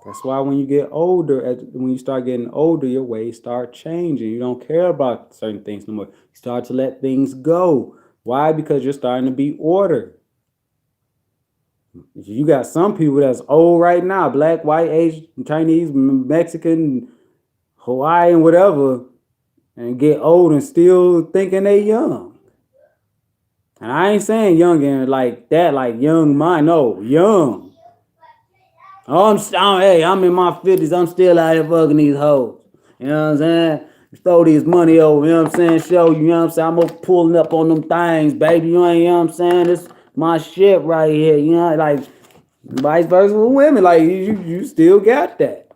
That's why when you get older, when you start getting older, your ways start changing. You don't care about certain things no more. You start to let things go. Why? Because you're starting to be ordered. You got some people that's old right now, black, white, Asian, Chinese, Mexican, Hawaiian, whatever, and get old and still thinking they young. And I ain't saying young and like that, like young mind. No, young. I'm in my 50s. I'm still out here fucking these hoes. You know what I'm saying? Throw these money over, you know what I'm saying? Show you, you know what I'm saying? I'm up pulling up on them things, baby. You ain't, you know what I'm saying? This my shit right here. You know, like vice versa with women. Like you still got that.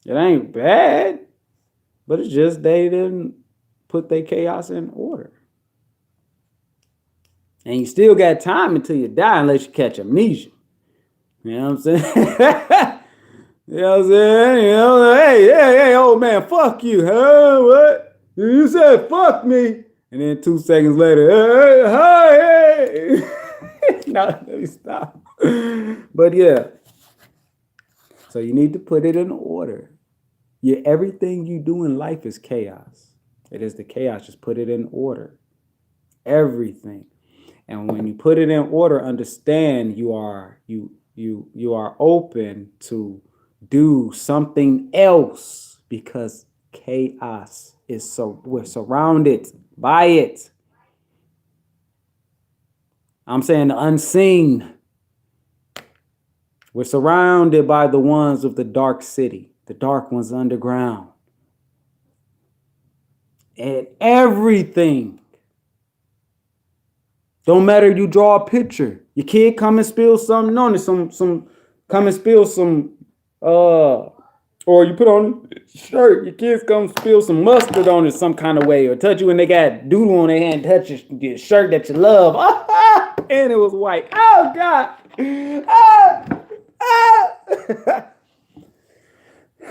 It ain't bad, but it's just they didn't put their chaos in order. And you still got time until you die unless you catch amnesia. You know what I'm saying? You know what I'm saying? You know, hey, old man, fuck you, huh? What? You said fuck me. And then 2 seconds later, hey. No, let me stop. But yeah. So you need to put it in order. Everything you do in life is chaos. It is the chaos. Just put it in order. Everything. And when you put it in order, understand you are open to do something else because chaos is we're surrounded by it. I'm saying the unseen. We're surrounded by the ones of the dark city, the dark ones underground. And everything. Don't matter, you draw a picture. Your kid come and spill something on it, come and spill some, or you put on a shirt, your kids come spill some mustard on it some kind of way, or touch you when they got doodle on their hand, touch your shirt that you love, and it was white. Oh, God.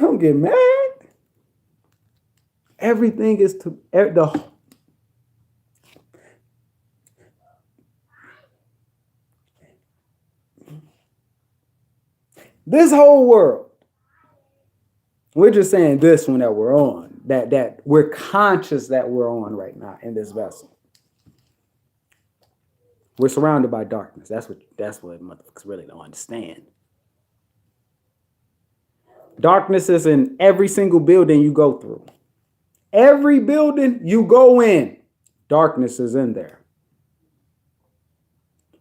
Don't get mad. Everything is this whole world, we're just saying this one that we're on, that we're conscious that we're on right now in this vessel. We're surrounded by darkness. That's what motherfuckers really don't understand. Darkness is in every single building you go through. Every building you go in, darkness is in there.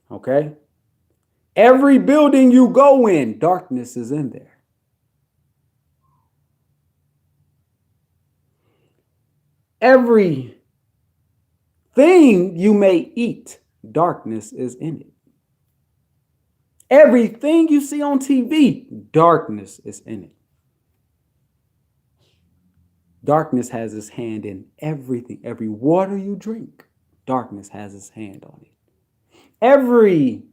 Okay? Every building you go in, darkness is in there. Every thing you may eat, darkness is in it. Everything you see on TV, darkness is in it. Darkness has its hand in everything. Every water you drink, darkness has its hand on it. Every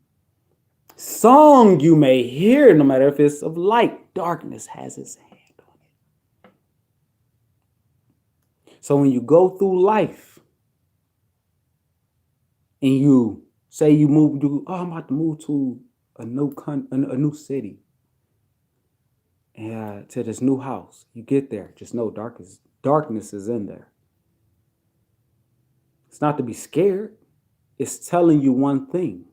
song you may hear, no matter if it's of light, darkness has its hand on it. So when you go through life and you say you move to, I'm about to move to a new city, and to this new house, you get there, just know darkness is in there. It's not to be scared. It's telling you one thing.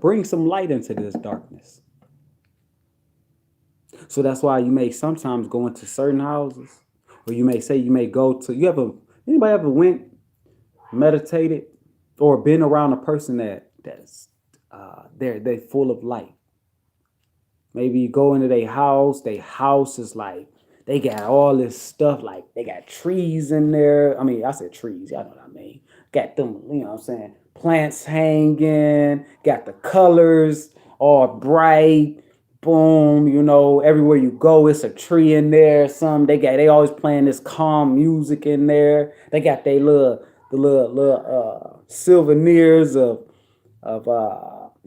Bring some light into this darkness. So that's why you may sometimes go into certain houses, or you may say you may go to, anybody ever went, meditated, or been around a person that's they're full of light. Maybe you go into their house is like, they got all this stuff, like they got trees in there. I mean, I said trees, y'all know what I mean. Got them, you know what I'm saying, plants hanging, got the colors all bright, boom, everywhere you go, it's a tree in there. They always playing this calm music in there. They got their little souvenirs of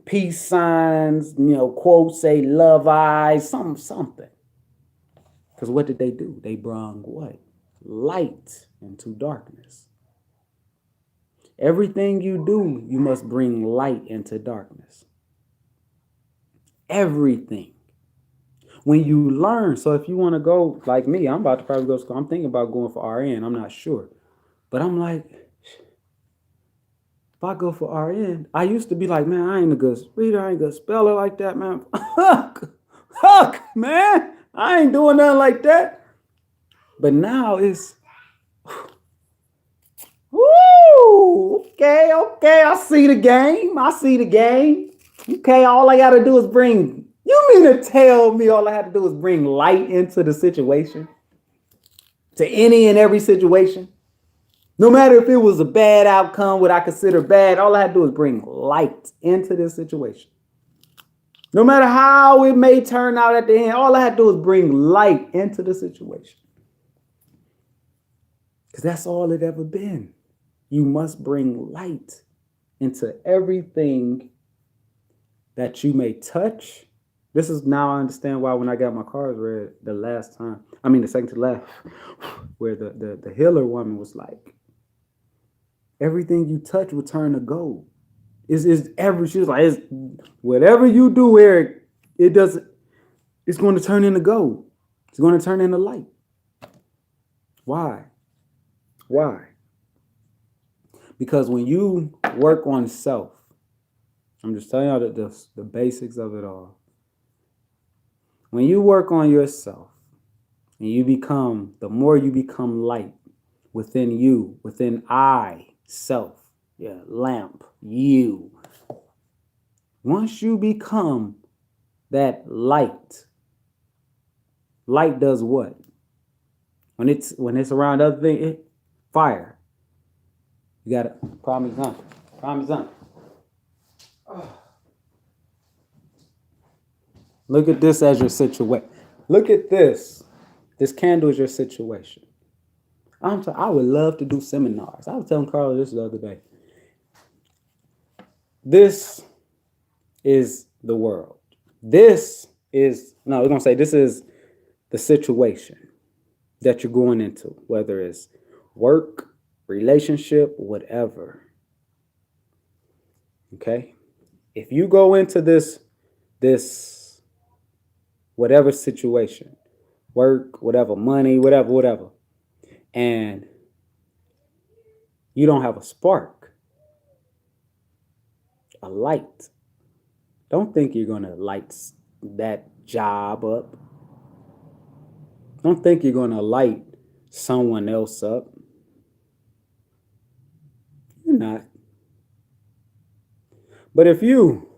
peace signs, quotes say love eyes, something. Because what did they do? They brought what? Light into darkness. Everything you do, you must bring light into darkness. Everything. When you learn, so if you want to go like me, I'm about to probably go to school. I'm thinking about going for RN. I'm not sure. But I'm like, if I go for RN, I used to be like, man, I ain't a good reader. I ain't a good speller like that, man. Huck, man. I ain't doing nothing like that. But now it's, woo, okay. I see the game. Okay, all I got to do is you mean to tell me all I had to do is bring light into the situation? To any and every situation? No matter if it was a bad outcome, what I consider bad, all I had to do is bring light into this situation. No matter how it may turn out at the end, all I had to do is bring light into the situation. Because that's all it ever been. You must bring light into everything that you may touch. This is now I understand why when I got my cards read the second to last, where the healer woman was like, everything you touch will turn to gold. She was like, whatever you do, Eric, it's going to turn into gold. It's going to turn into light. Why? Because when you work on self, I'm just telling y'all the basics of it all. When you work on yourself and the more you become light within you, within I, self, lamp, you. Once you become that light does what? When it's around other things, fire. You got it. Problem is done. Look at this as your situation. Look at this. This candle is your situation. I would love to do seminars. I was telling Carla this the other day. This is the world. This is the situation that you're going into, whether it's work, relationship, whatever. Okay? If you go into this whatever situation, work, whatever, money, whatever, and you don't have a spark, a light, don't think you're going to light that job up. Don't think you're going to light someone else up. You're not. But if you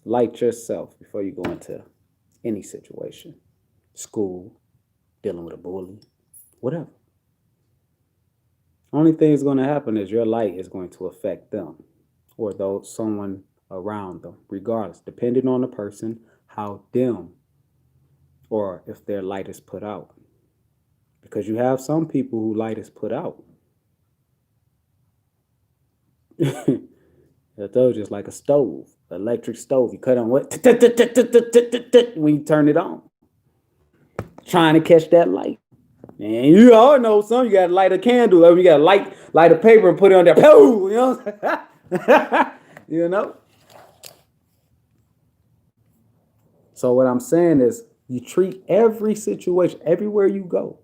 light yourself before you go into any situation. School, dealing with a bully, whatever. Only thing that's going to happen is your light is going to affect them or those someone around them, regardless, depending on the person, how dim or if their light is put out. Because you have some people who light is put out. I told you it's like a stove, electric stove. You cut on what? When you turn it on, trying to catch that light. And you all know some you got to light a candle, or you got to light a paper and put it on there. Pooh, you know, you know. So what I'm saying is, you treat every situation, everywhere you go,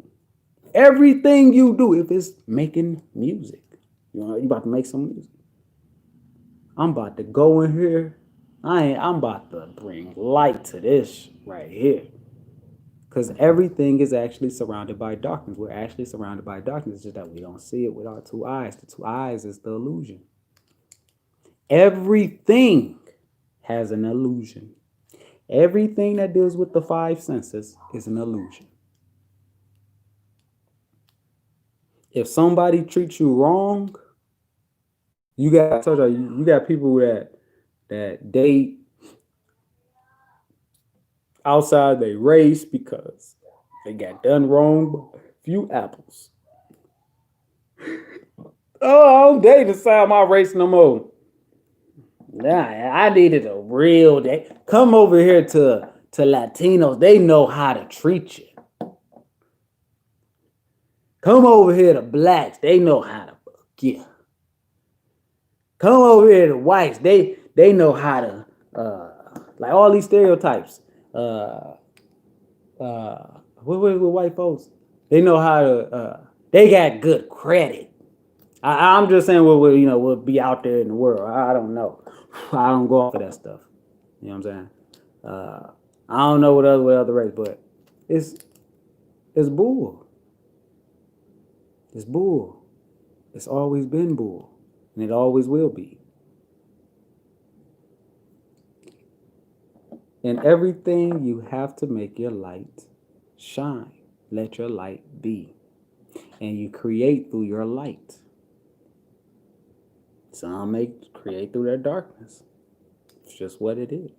everything you do, if it's making music, you know, you about to make some music. I'm about to go in here. I'm about to bring light to this right here. Because everything is actually surrounded by darkness. We're actually surrounded by darkness. It's just that we don't see it with our two eyes. The two eyes is the illusion. Everything has an illusion. Everything that deals with the five senses is an illusion. If somebody treats you wrong, you got people that date outside their race because they got done wrong by a few apples. Oh, I don't date inside my race no more. Nah, I needed a real day. Come over here to Latinos. They know how to treat you. Come over here to blacks. They know how to book you. Come over here to whites. They know how to like all these stereotypes. What with white folks? They know how to. They got good credit. I'm just saying we'll be out there in the world. I don't know. I don't go off of that stuff. You know what I'm saying? I don't know what other race, but it's bull. It's bull. It's always been bull, and it always will be. In everything, you have to make your light shine. Let your light be. And you create through your light. Some may create through their darkness. It's just what it is.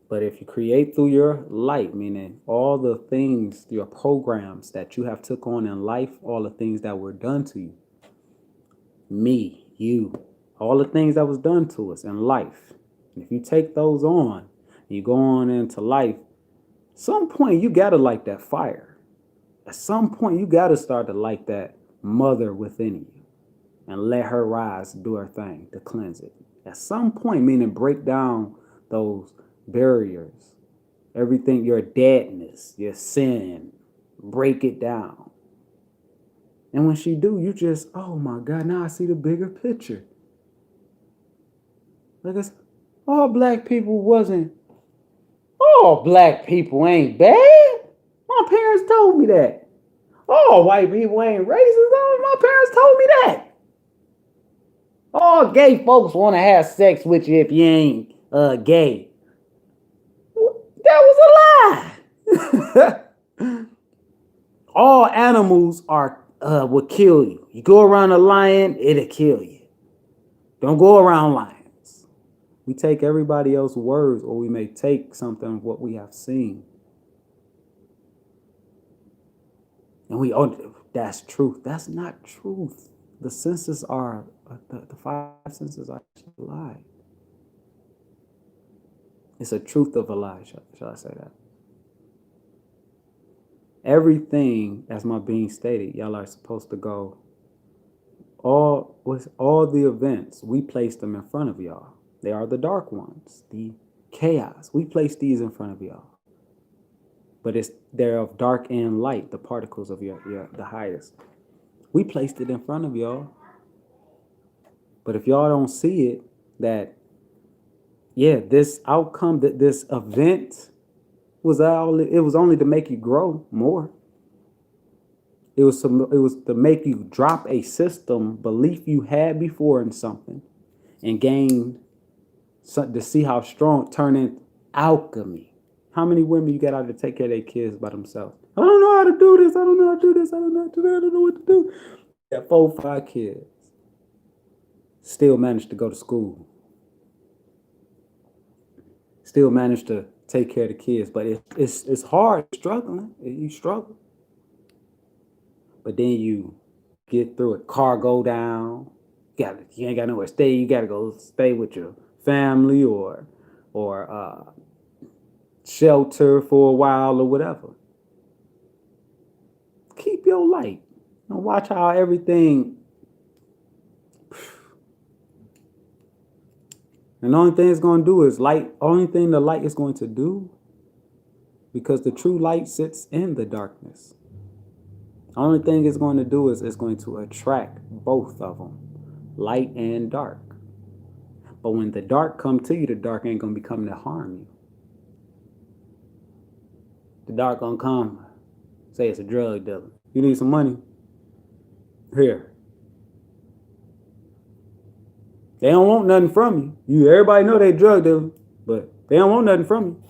But if you create through your light, meaning all the things, your programs that you have took on in life, all the things that were done to you, me, you, all the things that was done to us in life. And if you take those on, you go on into life, at some point you got to light that fire. At some point you got to start to light that mother within you and let her rise, do her thing to cleanse it. At some point, meaning break down those barriers, everything, your deadness, your sin, break it down. And when she do, you just, oh my God, now I see the bigger picture. Like all black people ain't bad. My parents told me that. All white people ain't racist. My parents told me that. All gay folks want to have sex with you if you ain't gay. That was a lie. All animals will kill you. You go around a lion, it'll kill you. Don't go around lions. We take everybody else's words, or we may take something of what we have seen. And that's truth. That's not truth. The senses are, the five senses are a lie. It's a truth of a lie, shall I say that? Everything, as my being stated, y'all are supposed to go, all the events, we place them in front of y'all. They are the dark ones, the chaos. We place these in front of y'all. But they're of dark and light, the particles of the highest. We placed it in front of y'all. But if y'all don't see it, that, yeah, this outcome, that this event was only to make you grow more. It was to make you drop a system belief you had before in something and gain to see how strong, turning alchemy. How many women you got out to take care of their kids by themselves? I don't know how to do this. I don't know how to do this. I don't know how to do that. I don't know what to do. Got 4 or 5 kids. Still managed to go to school. Still managed to take care of the kids. But it's hard struggling. You struggle. But then you get through it. Car go down. You ain't got nowhere to stay. You got to go stay with your family or shelter for a while or whatever. Keep your light and watch how everything. And the only thing it's going to do is light. Only thing the light is going to do, because the true light sits in the darkness. The only thing it's going to do is it's going to attract both of them, light and dark. But when the dark come to you, the dark ain't going to be coming to harm you. The dark going to come, say it's a drug dealer. You need some money? Here. They don't want nothing from you. Everybody know they drug dealer, but they don't want nothing from you.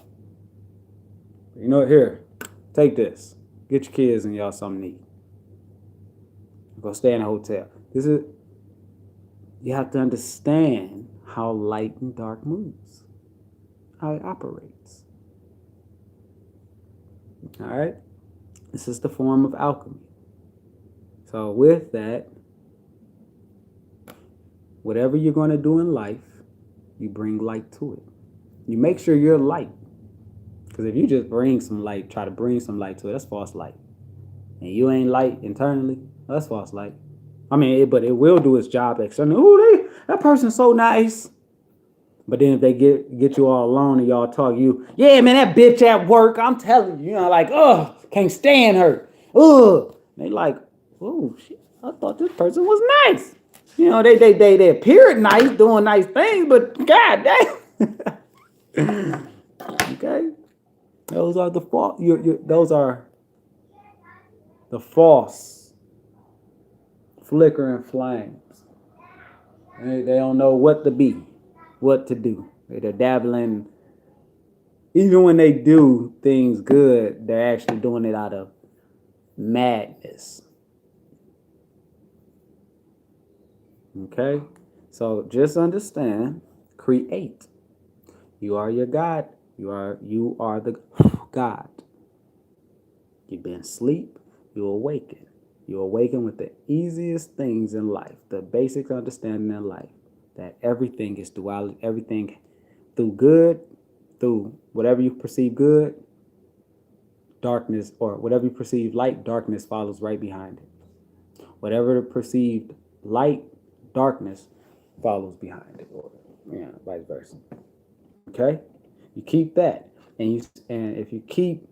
You know what? Here, take this. Get your kids and y'all something to eat. Go stay in a hotel. You have to understand how light and dark moves, how it operates. All right? This is the form of alchemy. So with that, whatever you're going to do in life, you bring light to it. You make sure you're light. Because if you just bring some light, try to bring some light to it, that's false light. And you ain't light internally, that's false light. I mean, but it will do its job externally. Ooh, that person's so nice. But then if they get you all alone and y'all talk, yeah, man, that bitch at work, I'm telling you, like, can't stand her. They like, oh, shit, I thought this person was nice. They appeared nice, doing nice things, but god damn. Okay? Those are the false. Those are the false flickering flames. They don't know what to be, what to do. They're dabbling. Even when they do things good, they're actually doing it out of madness. Okay? So just understand, create. You are your God. You are the God. You've been asleep, you awaken. You awaken with the easiest things in life, the basic understanding in life, that everything is duality, everything through good, through whatever you perceive good, darkness, or whatever you perceive light, darkness follows right behind it. Whatever perceived light, darkness follows behind it, or vice versa. Okay? You keep that, and if you keep,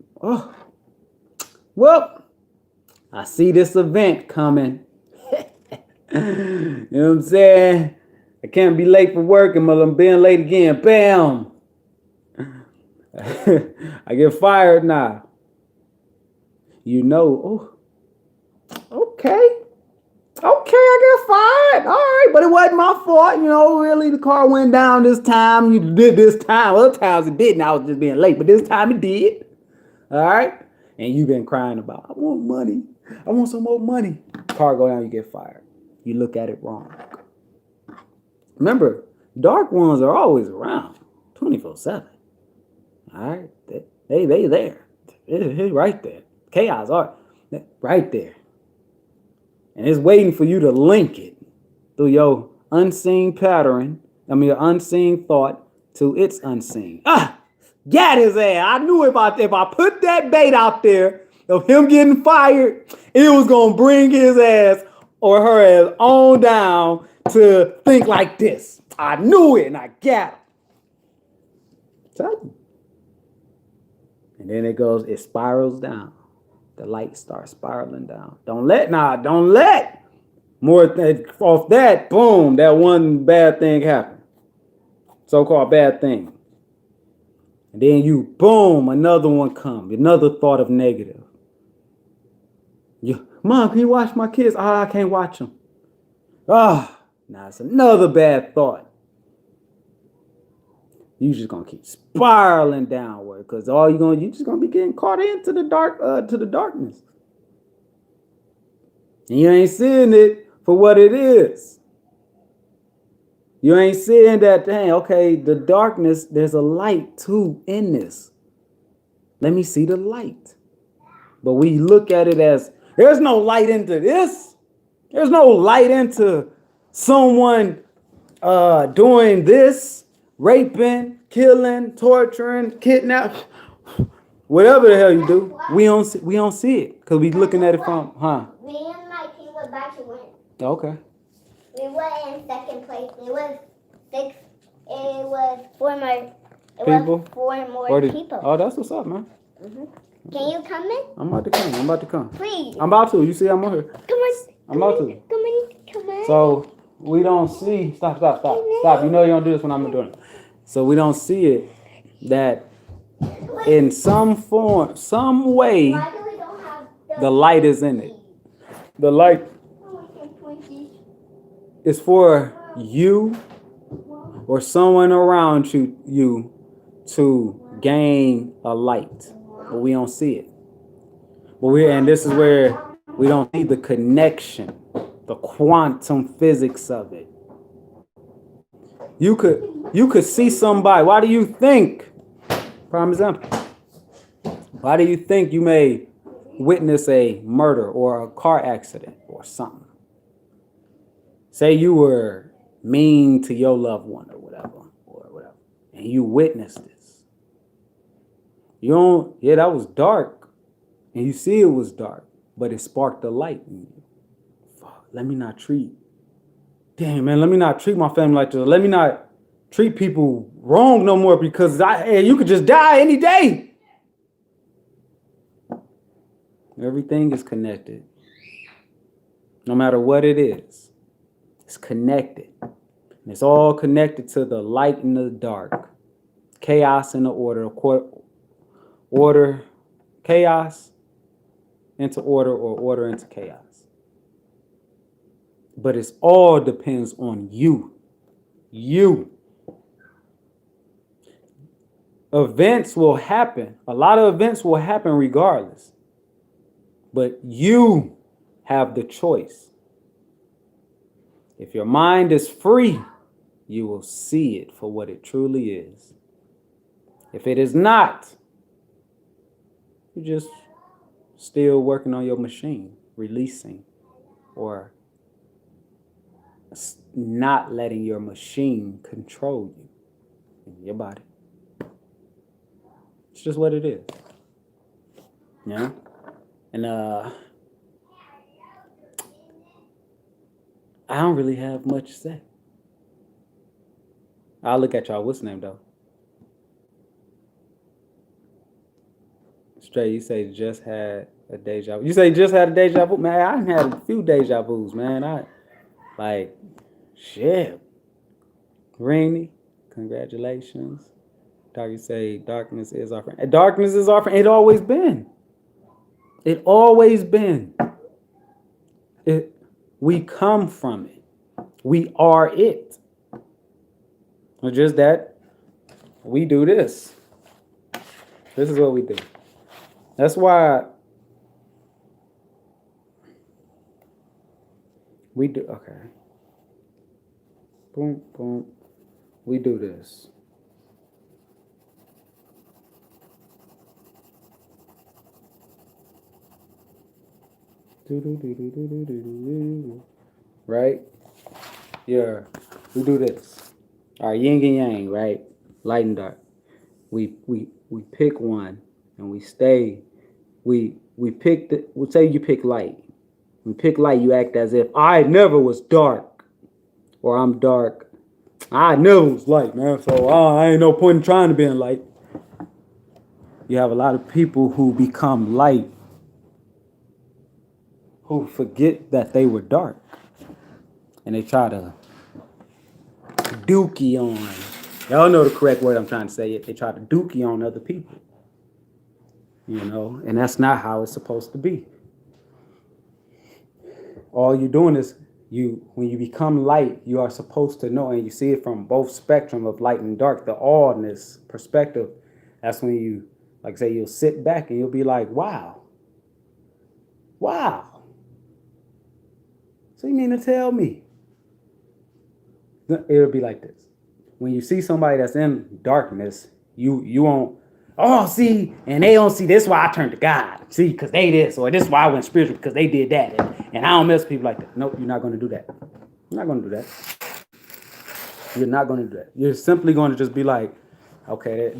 I see this event coming. You know what I'm saying? I can't be late for work, and I'm being late again. Bam! I get fired now. Okay, I got fired. All right, but it wasn't my fault. Really, the car went down this time. You did this time. Other times it didn't. I was just being late, but this time it did. All right? And you've been crying about, I want money. I want some more money. Car go down, you get fired. You look at it wrong. Remember, dark ones are always around 24/7. All right? They there. It's right there. Chaos are right there. And it's waiting for you to link it through your unseen pattern, your unseen thought to its unseen. Got his ass. I knew if I put that bait out there of him getting fired, it was going to bring his ass or her ass on down to think like this. I knew it and I got him. Tell you. And then it spirals down. The light starts spiraling down. Don't let more off that, boom, that one bad thing happen. So-called bad thing. And then boom, another one come. Another thought of negative. Mom, can you watch my kids? I can't watch them. Now it's another bad thought. You just gonna keep spiraling downward because you just gonna be getting caught into the darkness. And you ain't seeing it for what it is. You ain't seeing that, dang, okay, the darkness, there's a light too in this. Let me see the light. But we look at it as there's no light into this. There's no light into someone doing this, raping, killing, torturing, kidnapping, whatever the hell you do. We don't see it because we looking at it from, Me and my team were about to win. Okay. We were in second place. It was six. It was four more. People? Was four more people. Oh, that's what's up, man. Can you come in? I'm about to come. Please. I'm about to. You see, I'm on here. Come on. I'm about to. Come on. So we don't see. Stop. You know you don't do this when I'm doing it. So we don't see it that in some form, some way, Why do we don't have the light is in it. The light is for you or someone around you to gain a light, but we don't see it. And this is where we don't see the connection, the quantum physics of it. You could see somebody. Why do you think? Prime example. Why do you think you may witness a murder or a car accident or something? Say you were mean to your loved one or whatever, and you witnessed this. That was dark, and you see it was dark, but it sparked a light in you. Fuck, let me not treat my family like this. Let me not treat people wrong no more because you could just die any day. Everything is connected. No matter what it is, it's connected. And it's all connected to the light and the dark. Chaos and the order. Chaos into order or order into chaos. But it all depends on you. You. Events will happen. A lot of events will happen regardless. But you have the choice. If your mind is free, you will see it for what it truly is. If it is not, you're just still working on your machine, releasing, or not letting your machine control you in your body. It's just what it is. Yeah? And I don't really have much to say. I'll look at y'all. What's the name, though? Straight, you say just had a deja vu. You say just had a deja vu? Man, I had a few deja vus, man. Shit. Rainy, congratulations. Doggy say darkness is our friend. Darkness is our friend. It always been. It always been. We come from it. We are it. It's just that we do this. This is what we do. That's why we do. Okay. Boom, boom. We do this. Right? Yeah. We do this. All right, yin and yang, right? Light and dark. We pick one and we stay. We pick we'll say you pick light. We pick light, you act as if I never was dark. Or I'm dark. I never was light, man. So I ain't no point in trying to be in light. You have a lot of people who become light who forget that they were dark. And they try to dookie on. Y'all know the correct word I'm trying to say. They try to dookie on other people. And that's not how it's supposed to be. All you're doing is when you become light, you are supposed to know, and you see it from both spectrum of light and dark, the allness perspective. That's when you, like I say, you'll sit back and you'll be like, wow. Wow. So you mean to tell me? It'll be like this. When you see somebody that's in darkness, you won't, oh, see, and they don't see, this why I turned to God. See, because they this, or this is why I went spiritual, because they did that. And I don't mess with people like that. Nope, you're not going to do that. You're not going to do that. You're not going to do that. You're simply going to just be like, okay,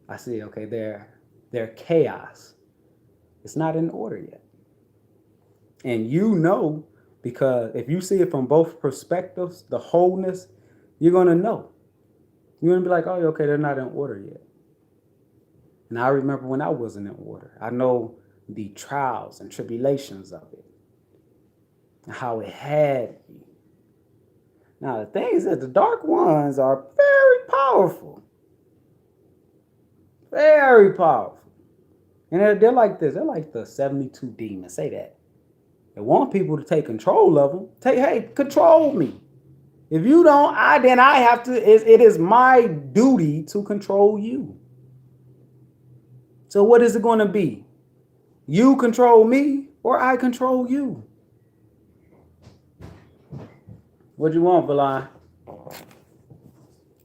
I see, okay, they're chaos. It's not in order yet. And you know, because if you see it from both perspectives, the wholeness, you're going to know. You're going to be like, oh, okay, they're not in order yet. And I remember when I wasn't in order. I know the trials and tribulations of it, and how it had me. Now, the thing is that the dark ones are very powerful. Very powerful. And they're like this. They're like the 72 demons. Say that. They want people to take control of them. Hey, control me. If you don't, then I have to. It is my duty to control you. So what is it going to be? You control me, or I control you? What you want, Valon?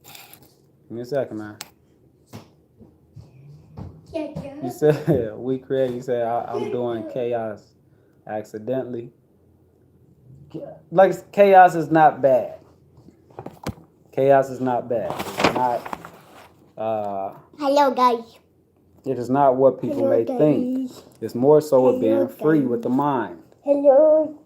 Give me a second, man. You said we create. You said I'm doing chaos accidentally. Like, chaos is not bad. Chaos is not bad. It's not. Hello, guys. It is not what people may think. It's more so of being free with the mind. Hello.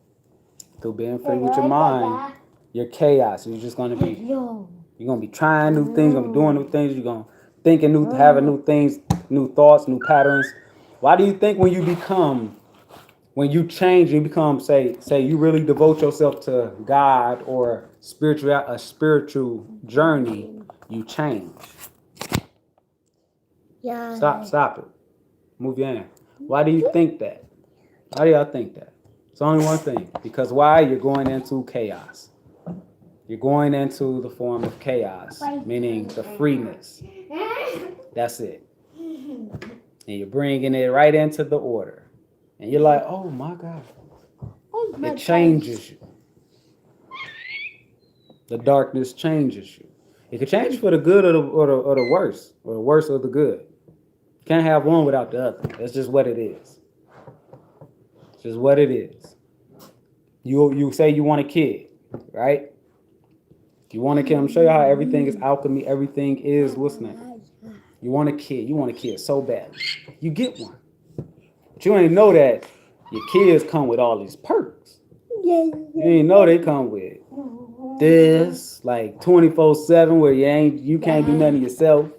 Through being free with your mind, your chaos. You're just gonna be. You're gonna be trying new things. You're gonna be doing new things. You're gonna thinking new, having new things, new thoughts, new patterns. Why do you think when you change, you become, say you really devote yourself to God or a spiritual journey, you change? Yeah. Stop it. Move your hand. Why do you think that? Why do y'all think that? It's only one thing. Because why? You're going into chaos. You're going into the form of chaos, meaning the freeness. That's it. And you're bringing it right into the order. And you're like, oh my God. It changes you. The darkness changes you. It can change for the good or the worse, or the worse or the good. You can't have one without the other. That's just what it is. It's just what it is. You say you want a kid, right? You want a kid. I'm going to show you how everything is alchemy. Everything is, what's name? You want a kid. You want a kid so bad. You get one. But you ain't know that your kids come with all these perks. You ain't know they come with this, like 24/7, where you can't do nothing yourself.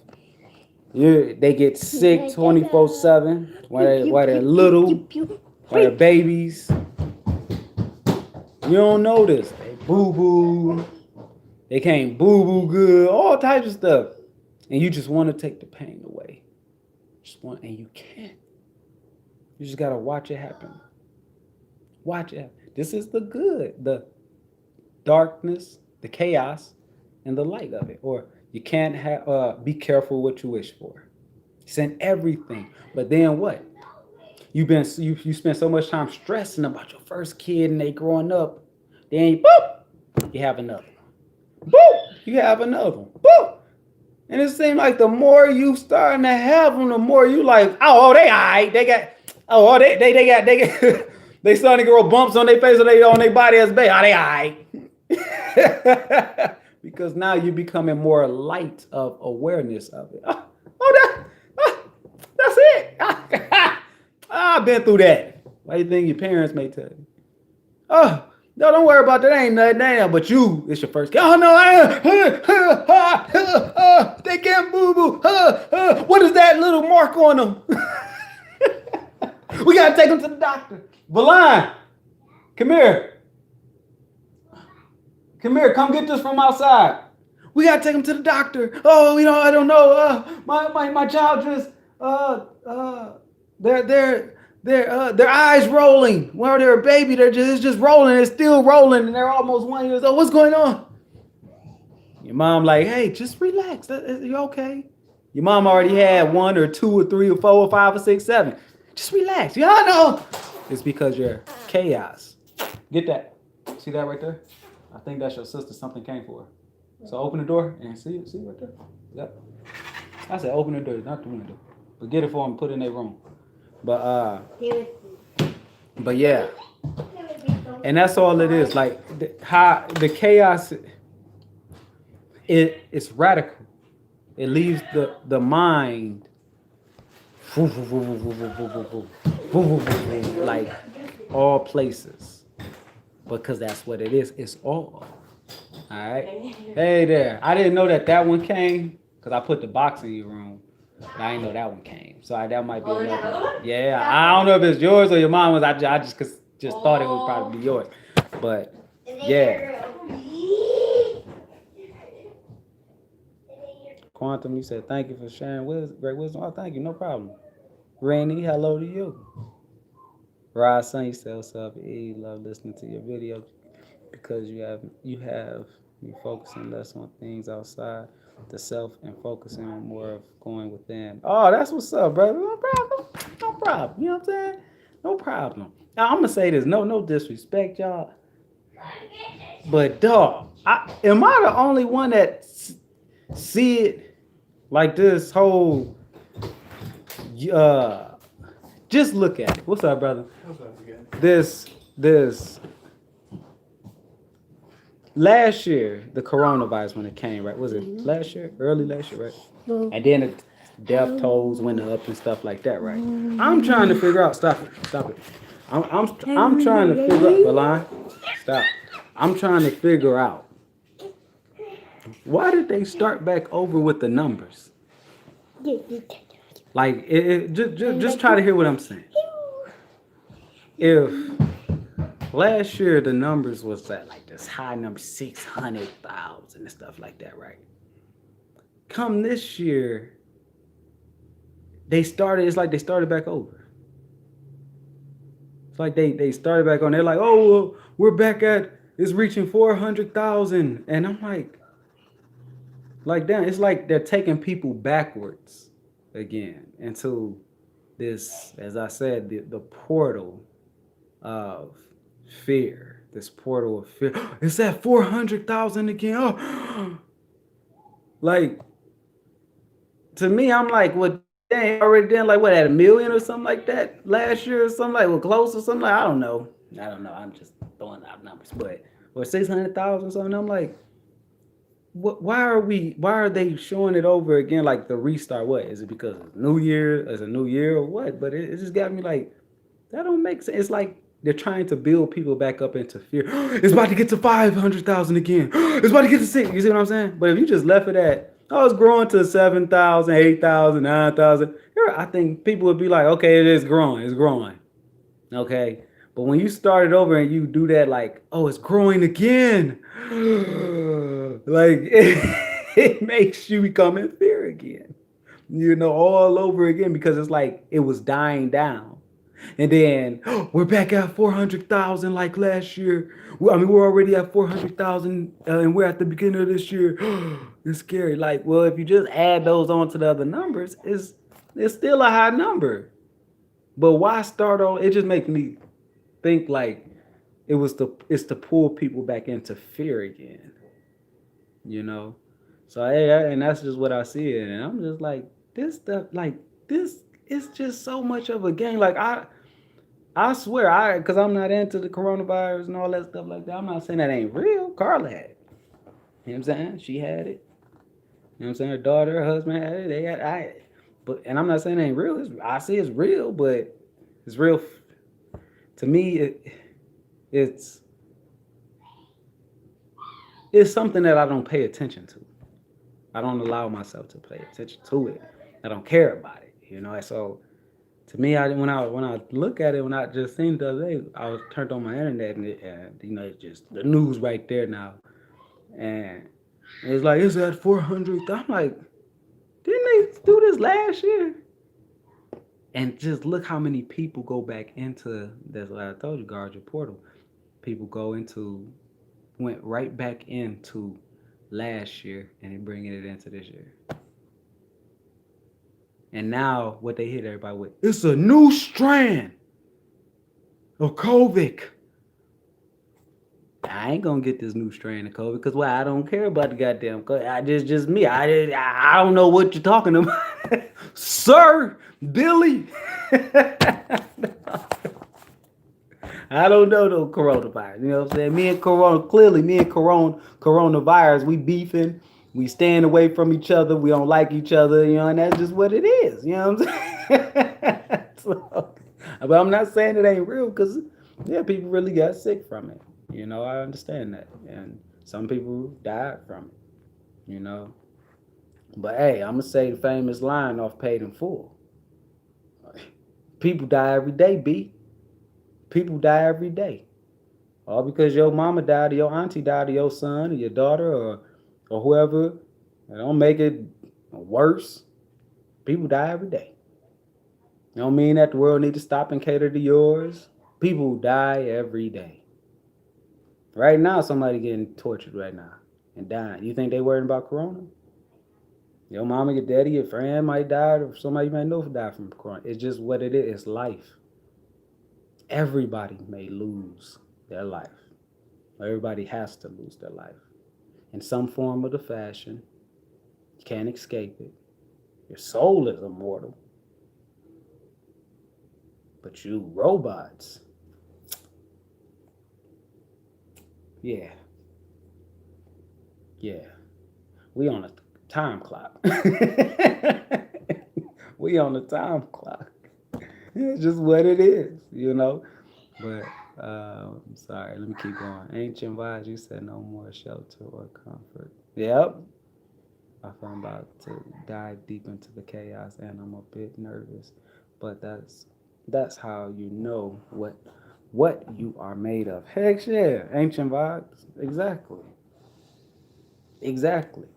They get sick 24/7 while they're little, while they're babies. You don't know this. They boo-boo. They can't boo-boo good. All types of stuff. And you just want to take the pain away. And you can't. You just got to watch it happen. Watch it happen. This is the good. The darkness, the chaos, and the light of it. Or you can't be careful what you wish for. It's in everything. But then what? You spend so much time stressing about your first kid and they growing up. Then boop, you have another one. Boop, you have another one. Boop. And it seems like the more you starting to have them, the more you like, oh, they all right. They got, they starting to grow bumps on their face or on their body as baby. Oh, they all right. Because now you're becoming more light of awareness of it. That's it. I've been through that. Why do you think your parents may tell you? Oh, no, don't worry about that. Ain't nothing. But you, it's your first kid. Oh, no, they can't boo-boo. What is that little mark on them? We got to take them to the doctor. Valon, come here. Come here. Come get this from outside. We got to take them to the doctor. Oh, I don't know. My child just, their eyes rolling. When they're a baby, it's just rolling. It's still rolling, and they're almost 1 year old. What's going on? Your mom like, hey, just relax. You're okay. Your mom already had 1 or 2 or 3 or 4 or 5 or 6, 7. Just relax. Y'all know. It's because you're chaos. Get that. See that right there? I think that's your sister. Something came for her. So open the door and see right there. Yep. I said open the door, not the window. But get it for them, put it in their room. But yeah. And that's all it is. Like how the chaos it's radical. It leaves the mind like all places. Because that's what it is. It's all. All right. Hey there. I didn't know that one came because I put the box in your room. But I didn't know that one came. So that might be another one. Yeah. I don't know if it's yours or your mom was. I just thought it would probably be yours. But yeah. Quantum, you said thank you for sharing great wisdom. Oh, thank you. No problem. Rainy, hello to you. Rod Son, you said what's up? E, love listening to your video because you have me focusing less on things outside the self and focusing on more of going within. Oh, that's what's up, brother. No problem. No problem. You know what I'm saying? No problem. Now I'm gonna say this. No disrespect, y'all. But dog, am I the only one that see it like this whole? Just look at it. What's up, brother? What's up again? This last year, the coronavirus when it came, right? Was it last year? Early last year, right? And then the death tolls went up and stuff like that, right? I'm trying to figure out. Stop it. I'm trying to figure out. Line. Stop. I'm trying to figure out why did they start back over with the numbers? Like just try to hear what I'm saying. If last year the numbers was at like this high number 600,000 and stuff like that, right? Come this year, it's like they started back over. It's like they started back on. They're like, oh, well, we're back it's reaching 400,000, and I'm like damn, it's like they're taking people backwards again into this, as I said, the portal of fear. This portal of fear. It's at 400,000 again. Oh. Like, to me, I'm like, what? Dang, already done like what, at 1 million or something like that last year or something like, well, close or something like, I don't know. I'm just throwing out numbers, but or 600,000 or something. I'm like, why are they showing it over again? Like the restart? What is it? Because it's New Year? Is a new year or what? But it just got me like, that don't make sense. It's like they're trying to build people back up into fear. It's about to get to 500,000 again. It's about to get to 6. You see what I'm saying? But if you just left it at, it's growing to 7,000, 8,000, 9,000. I think people would be like, okay, it is growing. It's growing. Okay. But when you start it over and you do that, like, oh, it's growing again. Like, it makes you become in fear again. All over again, because it's like it was dying down. And then we're back at 400,000 like last year. We're already at 400,000 and we're at the beginning of this year. It's scary. Like, well, if you just add those on to the other numbers, it's still a high number. But why start on? It just makes me think like it's to pull people back into fear again. So and that's just what I see it. And I'm just like, this stuff, like this is just so much of a game. Like I swear, because I'm not into the coronavirus and all that stuff like that. I'm not saying that ain't real. Carla had it. You know what I'm saying? She had it. You know what I'm saying? Her daughter, her husband had it. They had it. And I'm not saying it ain't real. I see it's real, but it's real. To me, it's something that I don't pay attention to. I don't allow myself to pay attention to it. I don't care about it. So to me, when I look at it, when I just seen the other day, I was turned on my internet and it's just the news right there now, and it's like it's at 400. I'm like, didn't they do this last year? And just look how many people go back into, that's what I told you, guard your portal. People went right back into last year and they bringing it into this year. And now what they hit everybody with, it's a new strand of COVID. I ain't gonna get this new strain of COVID because I don't care about the goddamn COVID. Just me. I don't know what you're talking about, sir, Billy. I don't know no coronavirus. You know what I'm saying? Me and coronavirus, we beefing. We staying away from each other. We don't like each other. You know, and that's just what it is. You know what I'm saying? So, but I'm not saying it ain't real because, yeah, people really got sick from it. You know, I understand that. And some people died from it, you know. But hey, I'm going to say the famous line off Paid in Full. People die every day, B. People die every day. All because your mama died or your auntie died or your son or your daughter or whoever. It don't make it worse. People die every day. It don't mean that the world need to stop and cater to yours. People die every day. Right now, somebody getting tortured right now and dying. You think they worried about corona? Your mama, your daddy, your friend might die, or somebody you might know die from corona. It's just what it is. It's life. Everybody may lose their life. Everybody has to lose their life in some form or the fashion. You can't escape it. Your soul is immortal. But you robots, yeah. We on a time clock. We on a time clock. It's just what it is, you know. But I'm sorry, let me keep going. Ancient wise, you said no more shelter or comfort. Yep. I'm about to dive deep into the chaos and I'm a bit nervous. But that's how you know what you are made of. Heck yeah, ancient vibes. Exactly.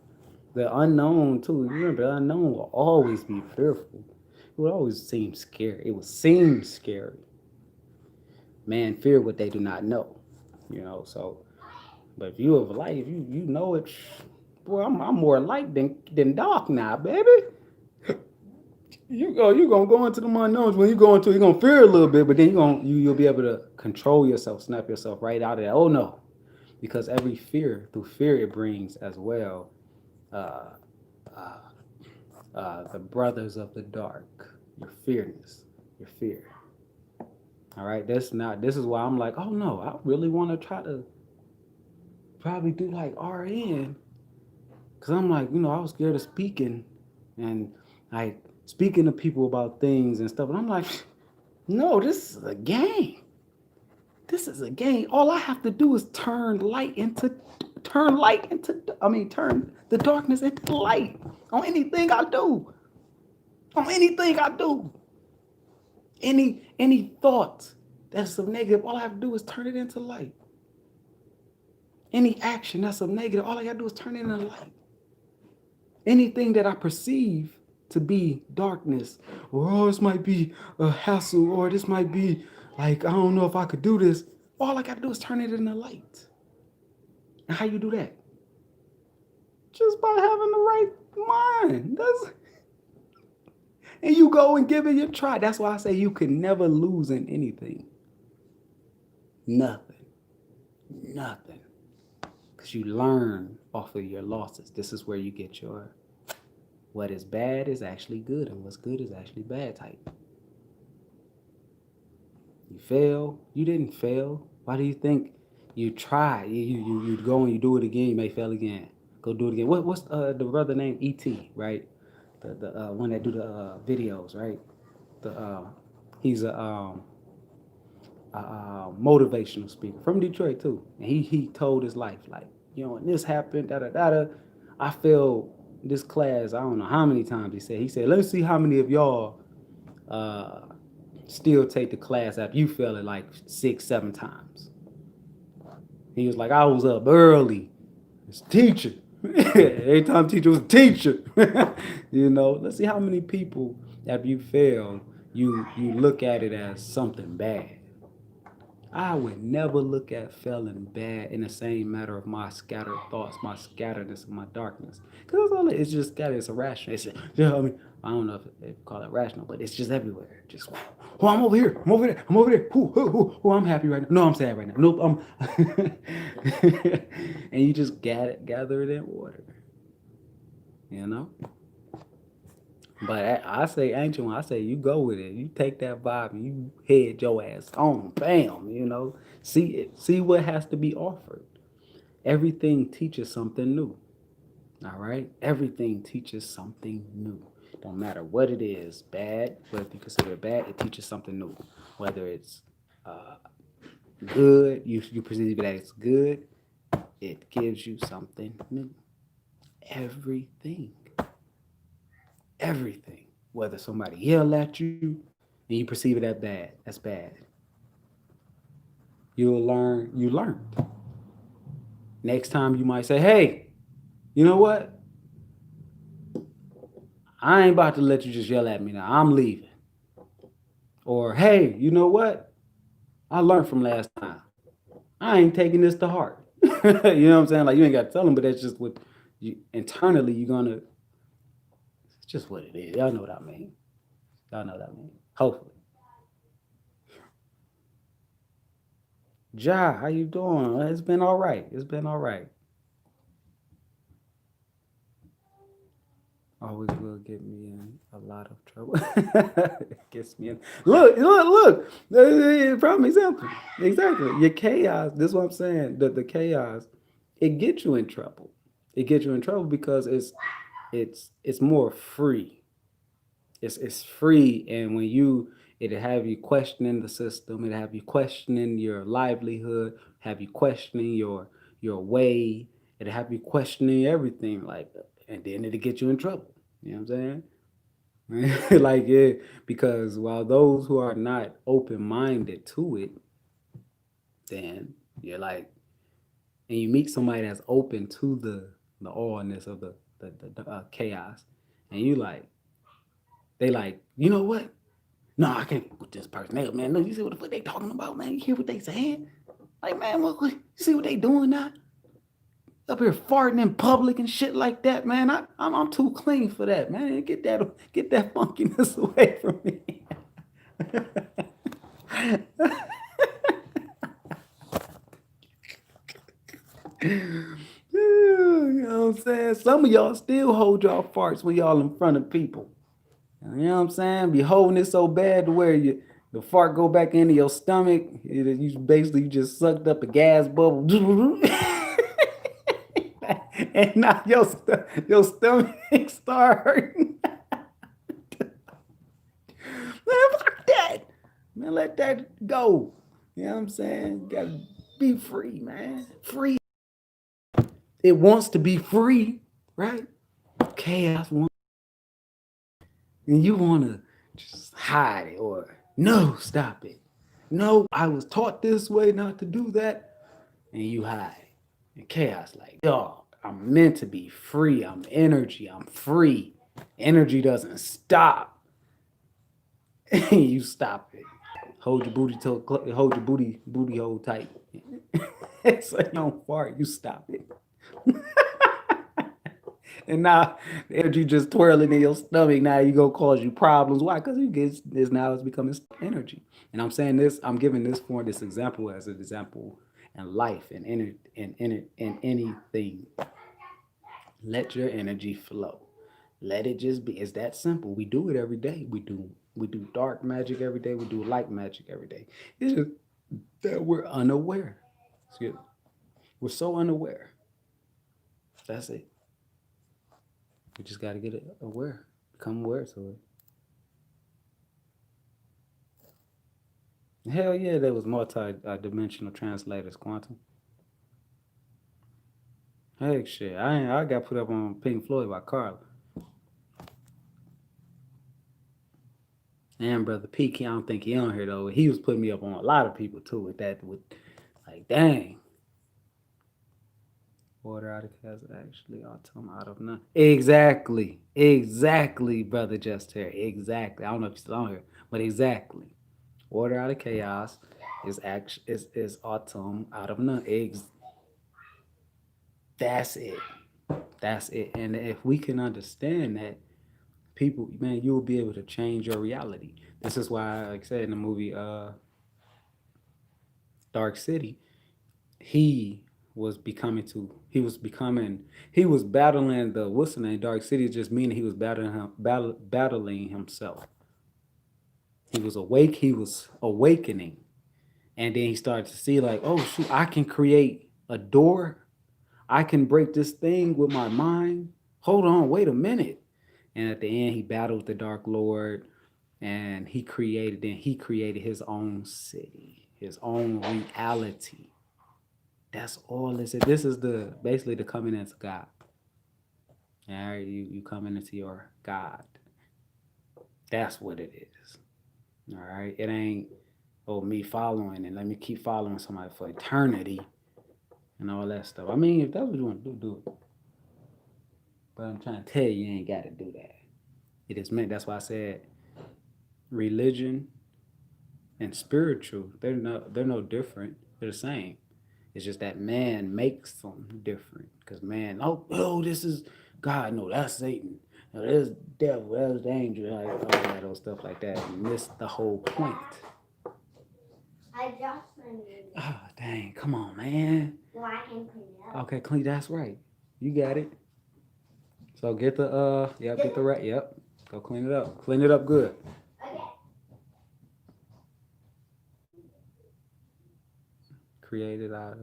The unknown too. You remember, the unknown will always be fearful. It would always seem scary. It would seem scary. Man fear what they do not know. You know, so but if you have light, you know it. Boy, I'm more light than dark now, baby. You're gonna go into the unknowns. When you go into, you're gonna fear a little bit, but then you'll be able to control yourself, snap yourself right out of that. Oh no. Because every fear, through fear it brings as well the brothers of the dark, your fear. All right, this is why I'm like, oh no, I really want to try to probably do like RN, because I'm like, I was scared of speaking and like speaking to people about things and stuff, and I'm like, no, this is a game. All I have to do is turn the darkness into light on anything I do. Any thought that's of negative, all I have to do is turn it into light. Any action that's of negative, all I gotta do is turn it into light. Anything that I perceive to be darkness, or this might be a hassle, or this might be like, I don't know if I could do this. All I gotta do is turn it into light. And how you do that? Just by having the right mind. And you go and give it your try. That's why I say you can never lose in anything. Nothing. Because you learn off of your losses. This is where you get your, what is bad is actually good, and what's good is actually bad type. You fail. You didn't fail. Why do you think you try? You go and you do it again. You may fail again. Go do it again. What's the brother named E.T., right? The one that do the videos, right? He's a motivational speaker from Detroit too, and he told his life, like, when this happened, I failed this class. I don't know how many times he said, let's see how many of y'all still take the class after you fail it like 6-7 times. He was like, I was up early. It's teacher. Every time teacher was a teacher. Let's see how many people after you fail you look at it as something bad. I would never look at feeling bad in the same matter of my scattered thoughts, my scatteredness, and my darkness. Because all it's just scattered, it's irrational. It's, I mean, I don't know if they call it rational, but it's just everywhere. Just, oh, I'm over here, I'm over there, I'm over there. Oh, I'm happy right now. No, I'm sad right now. Nope, I'm. And you just gather it in order, you know? But I say, Ancient One, I say you go with it. You take that vibe and you head your ass on, bam, you know. See what has to be offered. Everything teaches something new. All right? Everything teaches something new. Don't matter what it is, bad, whether you consider it bad, it teaches something new. Whether it's good, you perceive it as good, it gives you something new. Everything. Everything. Whether somebody yell at you and you perceive it as bad, that's bad. You'll learn, you learned. Next time you might say, hey, you know what? I ain't about to let you just yell at me now. I'm leaving. Or, hey, you know what? I learned from last time. I ain't taking this to heart. You know what I'm saying? Like, you ain't got to tell them, but that's just what you internally you're going to, it's just what it is. Y'all know what I mean. Y'all know what I mean. Hopefully. Ja, how you doing? It's been all right. It's been all right. Always will get me in a lot of trouble. Gets me in. Look. Prime example. Exactly. Your chaos. This is what I'm saying. The chaos, it gets you in trouble. It gets you in trouble because it's more free. It's free, and when it'll have you questioning the system, it'll have you questioning your livelihood, have you questioning your way, it'll have you questioning everything, like, and then it'll get you in trouble. You know what I'm saying? Like, yeah, because while those who are not open-minded to it, then you're like, and you meet somebody that's open to the allness of the chaos, and you like, they like, you know what? No, I can't with this person. Hey, man, look, you see what the fuck they talking about, man? You hear what they saying? Like, man, you see what they doing now? Up here farting in public and shit like that, man. I'm too clean for that, man. Get that funkiness away from me. You know what I'm saying? Some of y'all still hold y'all farts when y'all in front of people. You know what I'm saying? Be holding it so bad to where the fart go back into your stomach. You just sucked up a gas bubble. And now your stomach start hurting. Man, fuck that. Man, let that go. You know what I'm saying? You gotta be free, man. Free. It wants to be free, right? Chaos wants, and you want to just hide it or no, stop it. No, I was taught this way not to do that, and you hide. And chaos, like, dog, I'm meant to be free. I'm energy. I'm free. Energy doesn't stop. You stop it. Hold your booty hole tight. So you don't fart. You stop it. And now the energy just twirling in your stomach. Now you go cause you problems. Why? Because you get this now it's becoming energy. And I'm saying this, I'm giving this for this example as an example in life and in anything. Let your energy flow. Let it just be. It's that simple. We do it every day. We do dark magic every day. We do light magic every day. It's just that we're unaware. Excuse me. We're so unaware. That's it. We just got to get aware, become aware to it. Hell yeah, there was multi-dimensional translators, quantum. Heck shit, I got put up on Pink Floyd by Carla. And Brother P, I don't think he on here though. He was putting me up on a lot of people too with that. With like, dang. Order out of chaos actually autumn out of none. Exactly, Brother Just here. Exactly. I don't know if you're still on here, But exactly, order out of chaos is autumn out of none. That's it. That's it. And if we can understand that, people, man, you will be able to change your reality. This is why, like I said in the movie Dark City, he he was battling the what's the name, Dark City, just meaning he was battling himself. He was awakening. And then he started to see, like, oh shoot, I can create a door. I can break this thing with my mind. Hold on, wait a minute. And at the end, he battled the Dark Lord, and he created his own city, his own reality. That's all this is. This is basically the coming into God. All right, you coming into your God. That's what it is. All right, it ain't me following and let me keep following somebody for eternity and all that stuff. I mean, if that's what you want to do, do it. But I'm trying to tell you, you ain't got to do that. It is meant. That's why I said religion and spiritual. They're no different. They're the same. It's just that man makes them different. Because man, oh, this is God. No, that's Satan. No, that's devil. That's the angel. Like all that old stuff like that. You miss the whole point. I just cleaned it. Oh, dang. Come on, man. No, I can clean it up. Okay, clean. That's right. You got it. So get the get the rat. Yep. Go clean it up. Clean it up good. Okay. Created out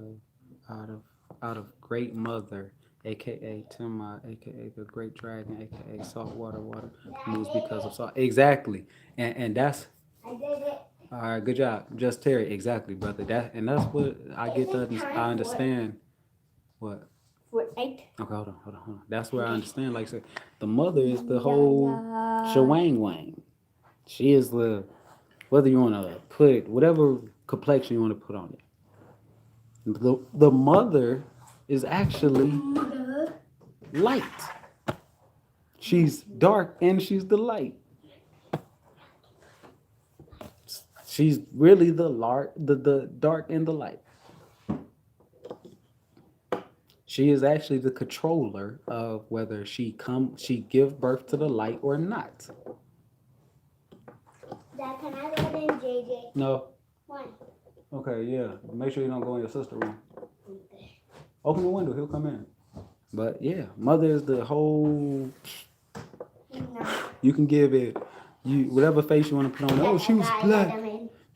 of great mother, aka Tiamat, aka the great dragon, aka saltwater water moves because of salt. Exactly. And that's I did it. all right, good job. Just Terry, exactly, brother. That's what I get to I understand. What? Fortnite. Okay, hold on. That's where I understand. Like I said, the mother is the whole shawang wang. She is the, whether you want to put it, whatever complexion you want to put on it. The mother is actually light. She's dark and she's the light. She's really the dark and the light. She is actually the controller of whether she give birth to the light or not. Dad, can I let in JJ? No. Why? Okay, yeah. Make sure you don't go in your sister's room. Open the window, he'll come in. But yeah, mother is the whole. No. You can give it whatever face you want to put on. Oh, she was black.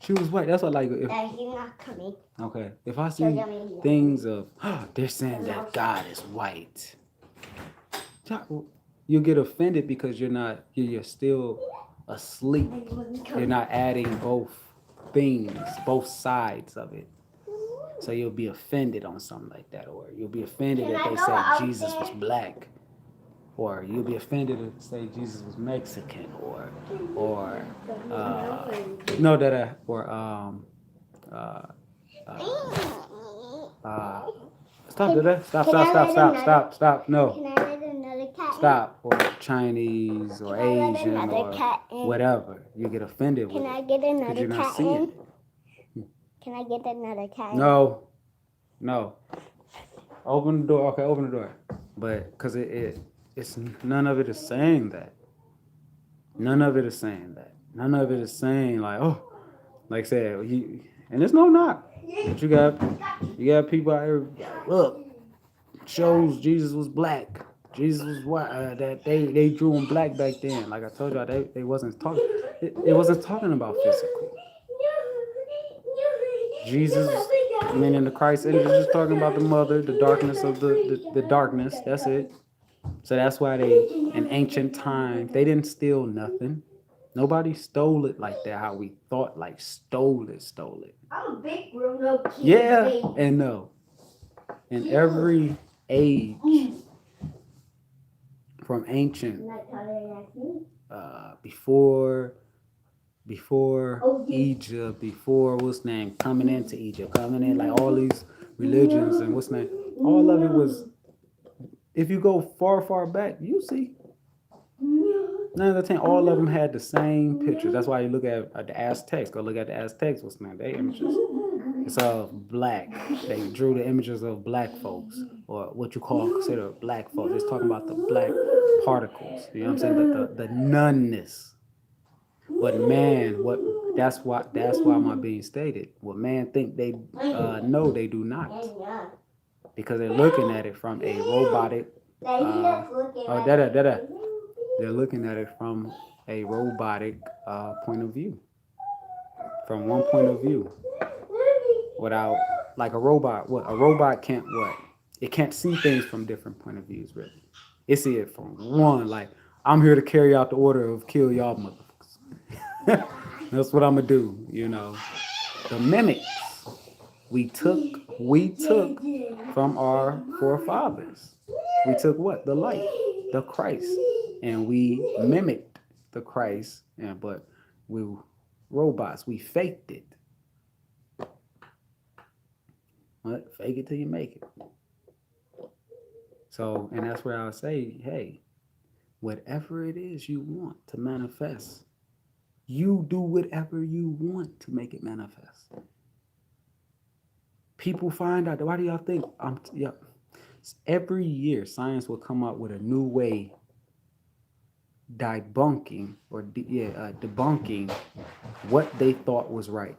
She was white. That's what Dad, he's not coming. Okay, if I see things of they're saying that God is white, you get offended because you're still asleep. You're not adding both things, both sides of it. So you'll be offended on something like that, or you'll be offended that they say Jesus was black, or you'll be offended if they say Jesus was Mexican, stop, no. Can I let another cat Stop, or Chinese, or Asian, or whatever. You get offended with Can it. I get another You're not cat seeing in? Can I get another cat in? No. Open the door. Okay, open the door. But because it's none of it is saying that. None of it is saying that. None of it is saying like, oh, like I said, and it's no knock. But you got people out here. Look, shows Jesus was black. Jesus was white. That they drew him black back then. Like I told y'all, they wasn't talking. It wasn't talking about physical. Jesus, meaning the Christ, and it's just talking about the mother, the darkness of the darkness. That's it. So that's why in ancient times, they didn't steal nothing. Nobody stole it like that. How we thought, like stole it. I'm a big grown-up kid. Yeah, and no. In every age, from ancient, before Egypt, before what's name, coming into Egypt, coming in, like all these religions and what's name, all of it was, if you go far back, you see 9 out of 10, all of them had the same pictures. That's why you look at the Aztecs. Go look at the Aztecs. What's name? They images. It's of black. They drew the images of black folks, or what you consider black folks. It's talking about the black particles. You know what I'm saying? The noneness. But man, that's why my being stated. What man think they know, they do not, because they're looking at it from a robotic. They're looking at it from a robotic point of view. From one point of view, without like a robot. What a robot can't what? It can't see things from different point of views. Really, it see it from one. Like, I'm here to carry out the order of kill y'all motherfuckers. That's what I'm gonna do. You know, the mimics we took from our forefathers. We took what? The light, the Christ, and we mimicked the Christ. But we robots. We faked it. What? Fake it till you make it. So, and that's where I would say, hey, whatever it is you want to manifest, you do whatever you want to make it manifest. People find out. Why do y'all think? Every year, science will come up with a new way debunking what they thought was right.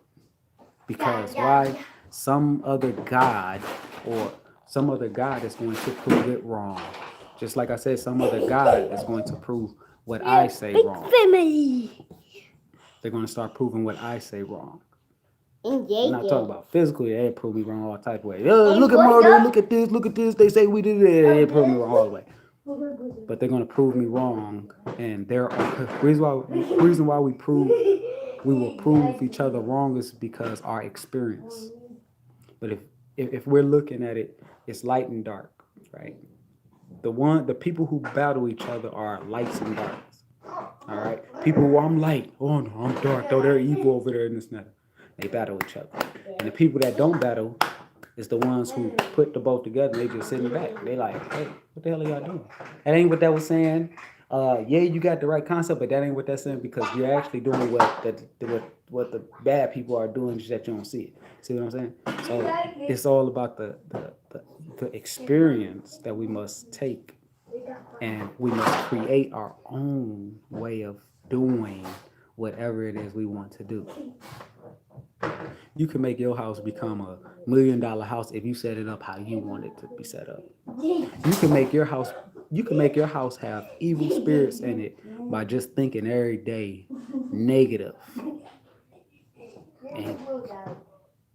Because why? Some other God is going to prove it wrong. Just like I said, some other God is going to prove what I say wrong. They're going to start proving what I say wrong. I'm not talking about physically. They prove me wrong all type of ways. Look at murder. Look at this. They say we did it. They prove me wrong all the way. But they're going to prove me wrong. And the reason why we will prove each other wrong is because our experience. But if we're looking at it, it's light and dark, right? The people who battle each other are lights and darks. All right? People who I'm light, oh no, I'm dark, though they're evil over there in this net. They battle each other. And the people that don't battle is the ones who put the both together. They just sitting back. They like, hey, what the hell are y'all doing? That ain't what that was saying. Yeah, you got the right concept, but that ain't what that's saying, because you're actually doing what the bad people are doing, just that you don't see it. See what I'm saying? So it's all about the experience that we must take, and we must create our own way of doing whatever it is we want to do. You can make your house become a $1 million house if you set it up how you want it to be set up. You can make your house have evil spirits in it by just thinking every day negative. And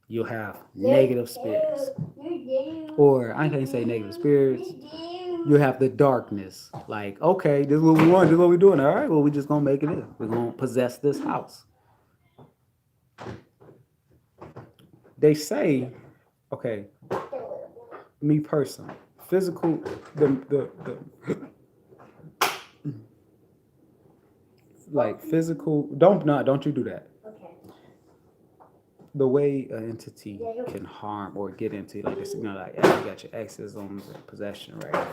you'll have negative spirits. Or I can't say negative spirits. You have the darkness. Like, okay, this is what we want, this is what we're doing. All right, well, we're just gonna make it in. We're gonna possess this house. They say, okay, me personally, physical, like physical, don't you do that. Okay. The way an entity can harm or get into, like this, like you got your exes on possession, right?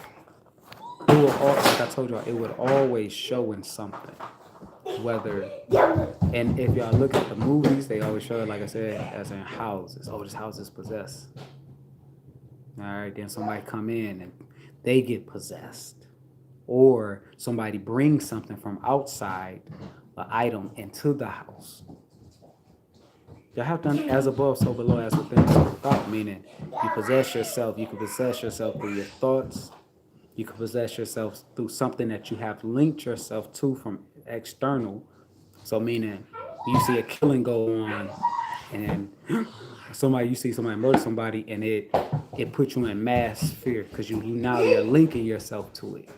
It will, like I told y'all, it would always show in something. Whether, and if y'all look at the movies, they always show it, like I said, as in houses. Oh, this house is possessed. All right, then somebody come in and they get possessed. Or somebody brings something from outside, an item, into the house. Y'all have done as above, so below, as within, so without, meaning you possess yourself. You can possess yourself through your thoughts. You can possess yourself through something that you have linked yourself to from external. So meaning you see a killing go on, and you see somebody murder somebody, and it puts you in mass fear, because you're linking yourself to it.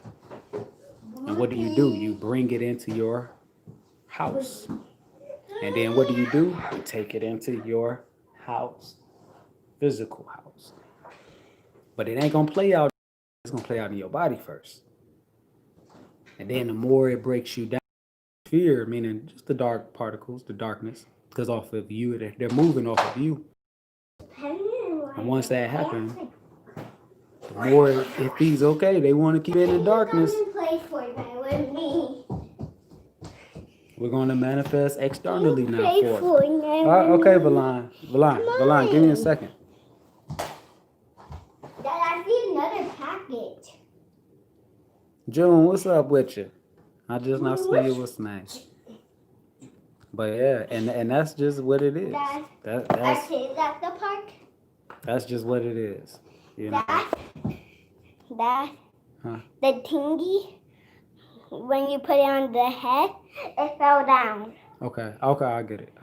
And what do? You bring it into your house. And then what do? You take it into your house, physical house. But it ain't gonna play out. It's gonna play out in your body first. And then the more it breaks you down, fear, meaning just the dark particles, the darkness, because off of you, they're moving off of you. And once that happens, the more it feels okay, they want to keep it in the darkness. We're going to manifest externally now Play for it. Fortnite. Okay, Valon, give me a second. Dad, I see another package. June, what's up with you? I just not see you what's nice. But yeah, and that's just what it is. Dad, That's our kids at the park. that's just what it is. You know? Dad, Huh? the tingy, when you put it on the head, it fell down. Okay, I get it.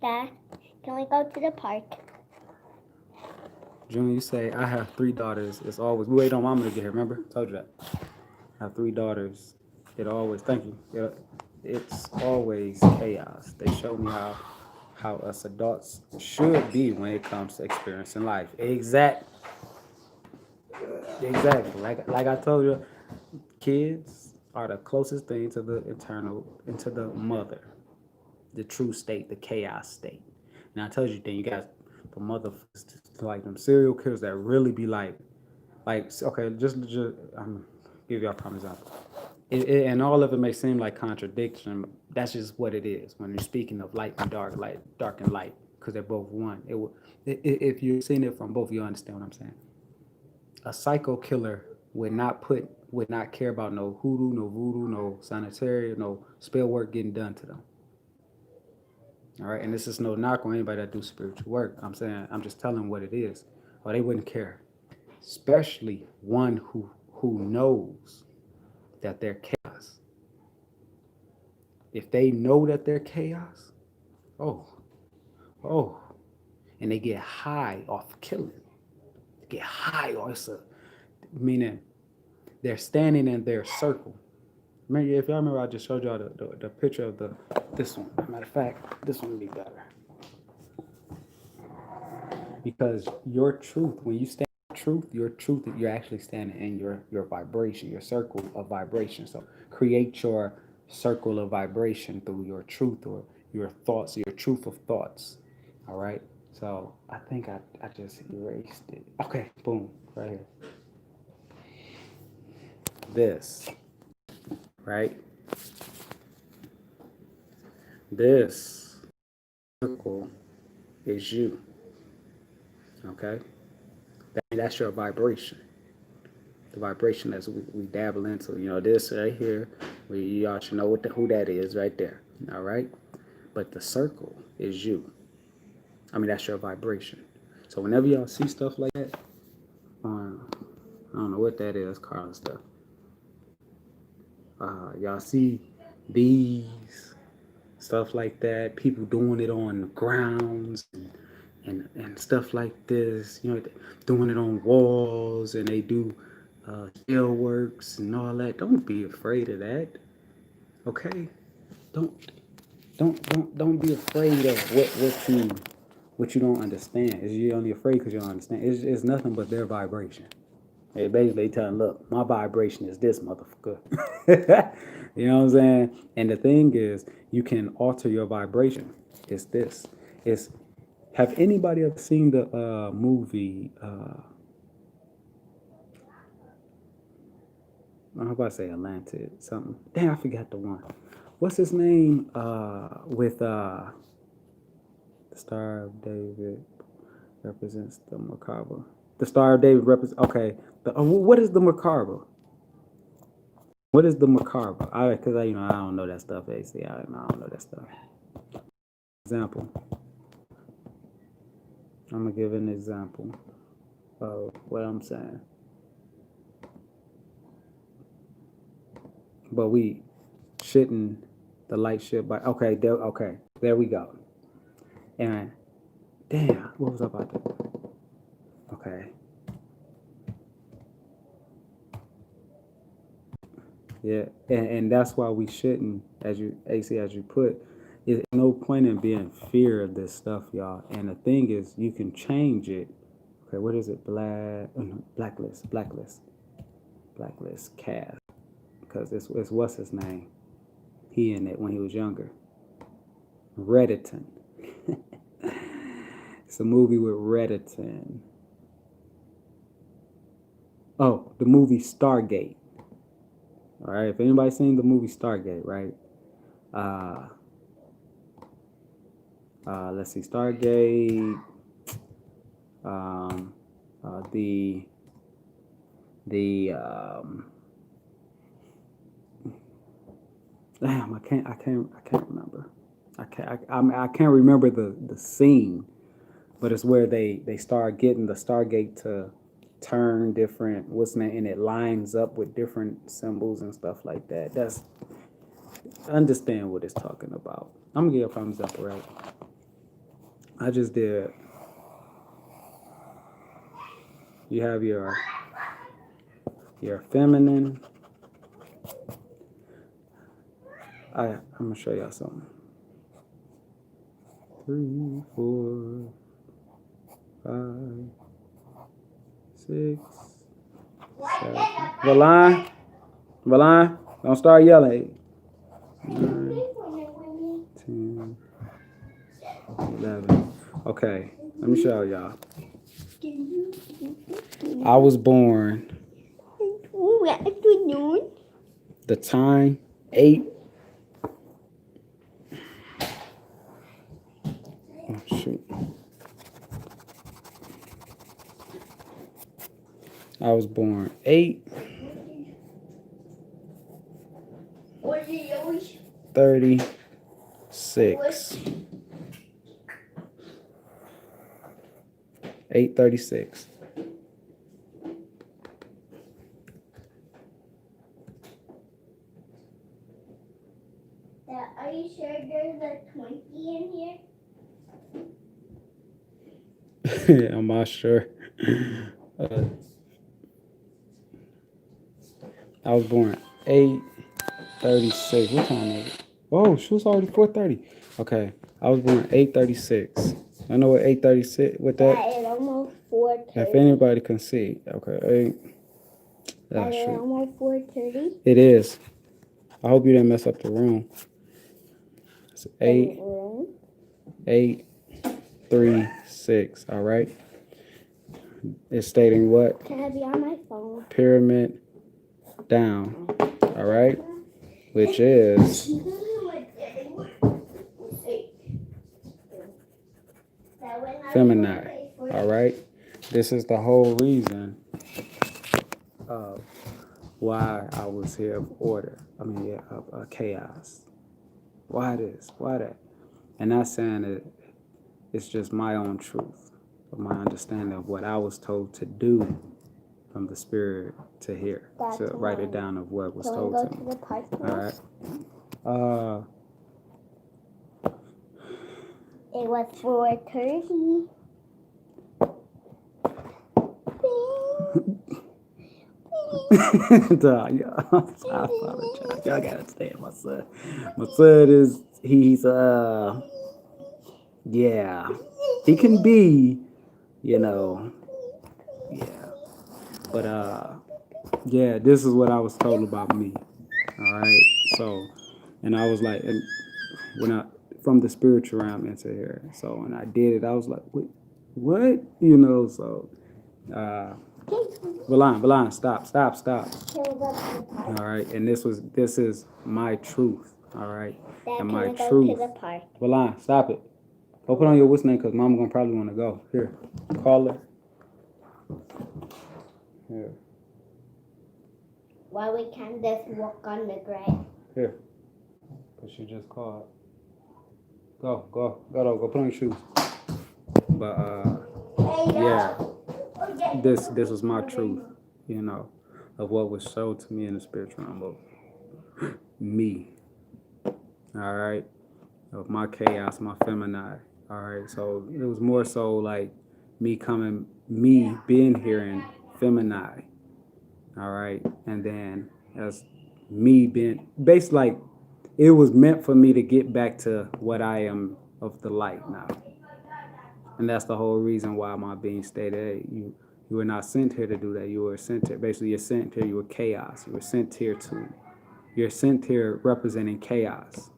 Dad, can we go to the park? June, you say I have 3 daughters. It's always we wait on mama to get here. Remember, told you that. I have 3 daughters. It always thank you. It's always chaos. They show me how us adults should be when it comes to experiencing life. Exactly. Like I told you, kids are the closest thing to the eternal, into the mother, the true state, the chaos state. And I told you, then you got the motherfuckers like them serial killers that really be like okay, just I'm give y'all a prime example. And all of it may seem like contradiction. That's just what it is when you're speaking of light and dark and light, because they're both one. If you're seeing it from both, you understand what I'm saying. A psycho killer would not care about no hoodoo, no voodoo, no sanitary, no spell work getting done to them. All right, and this is no knock on anybody that do spiritual work. I'm just telling what it is. Or they wouldn't care, especially one who knows that they're chaos. If they know that they're chaos, oh, and they get high off killing, they get high off meaning they're standing in their circle. Remember, if y'all remember, I just showed y'all the picture of this one. Matter of fact, this one would be better. Because your truth, when you stand in truth, you're actually standing in your vibration, your circle of vibration. So create your circle of vibration through your truth or your thoughts, your truth of thoughts. All right. So I think I just erased it. Okay, boom, right here. This, right? This circle is you. Okay? That's your vibration. The vibration that we dabble into. You know, this right here, y'all should know who that is right there. All right? But the circle is you. I mean, that's your vibration. So whenever y'all see stuff like that, I don't know what that is, Carla stuff. Y'all see these stuff like that, people doing it on the grounds and stuff like this, you know, doing it on walls, and they do spell works and all that. Don't be afraid of that. Okay? Don't be afraid of what you don't understand. Is you're only afraid because you don't understand. It's nothing but their vibration. They basically telling, look, my vibration is this, motherfucker. You know what I'm saying? And the thing is, you can alter your vibration. It's this. Have anybody ever seen the movie? How about I say Atlantis? Something. Damn, I forgot the one. What's his name? With the Star of David represents the macabre. The Star of David represents. Okay. What is the macabre? What is the macabre? Because I don't know that stuff. AC. I don't know that stuff. Example. I'm gonna give an example of what I'm saying. But we shouldn't. The light should. But okay, there we go. And damn, what was I about to do? Okay. Yeah, and that's why we shouldn't, as you put, there's no point in being fear of this stuff, y'all. And the thing is, you can change it. Okay, what is it? Blacklist, cast. Because it's what's his name? He in it when he was younger. Redditon. It's a movie with Redditon. Oh, the movie Stargate. All right. If anybody's seen the movie Stargate, right? Let's see, Stargate. Damn, I can't remember. I can't remember the scene, but it's where they start getting the Stargate to turn different, and it lines up with different symbols and stuff like that. That's understand what it's talking about. I'm gonna give a thumbs up, right? I just did. You have your feminine. I'm gonna show y'all something. 3, 4, 5, 6, 7. Valon, don't start yelling. 9, 10, 11. Okay, let me show y'all. I was born. The time 8. Oh shoot. I was born 8:36. 8:36. Are you sure there's a 20 in here? I'm not sure. I was born 8:36. What time is it? Oh, she was already 4:30. Okay, I was born 8:36. I know what 8:36 with that. That is almost 4:30. If anybody can see, okay, 8. That is almost 4:30. It is. I hope you didn't mess up the room. It's 8:36. All right. It's stating what? Can I be on my phone? Pyramid down. All right. Which is feminine. All right. This is the whole reason of why I was here of order. Of chaos. Why this? Why that? And not saying that it's just my own truth, but my understanding of what I was told to do from the spirit to here, to write it down of what was told to me. Can we go to the park? All right. It was 4:30. I apologize. Y'all gotta understand my son. My son is yeah. He can be, yeah. But yeah, this is what I was told about me. All right. So, and I was like, and when I from the spiritual realm into here. So when I did it, I was like, wait, what? So Valon, stop. All right. And this is my truth. All right. Dad, and my go truth. to the park? Valon, stop it. Go put on your what's name, because Mama gonna probably want to go. Here. Call her. Here. Why we can't just walk on the grass? Here. Because she just called. Go put on your shoes. But yeah. This was my truth, of what was showed to me in the spiritual realm of me. All right. Of my chaos, my feminine. All right. So it was more so like me being here in feminine. All right. And then as me being based like it was meant for me to get back to what I am of the light now. And that's the whole reason why my being stated, hey, you were not sent here to do that. You were sent here, basically you're sent here, you were chaos. You're sent here representing chaos.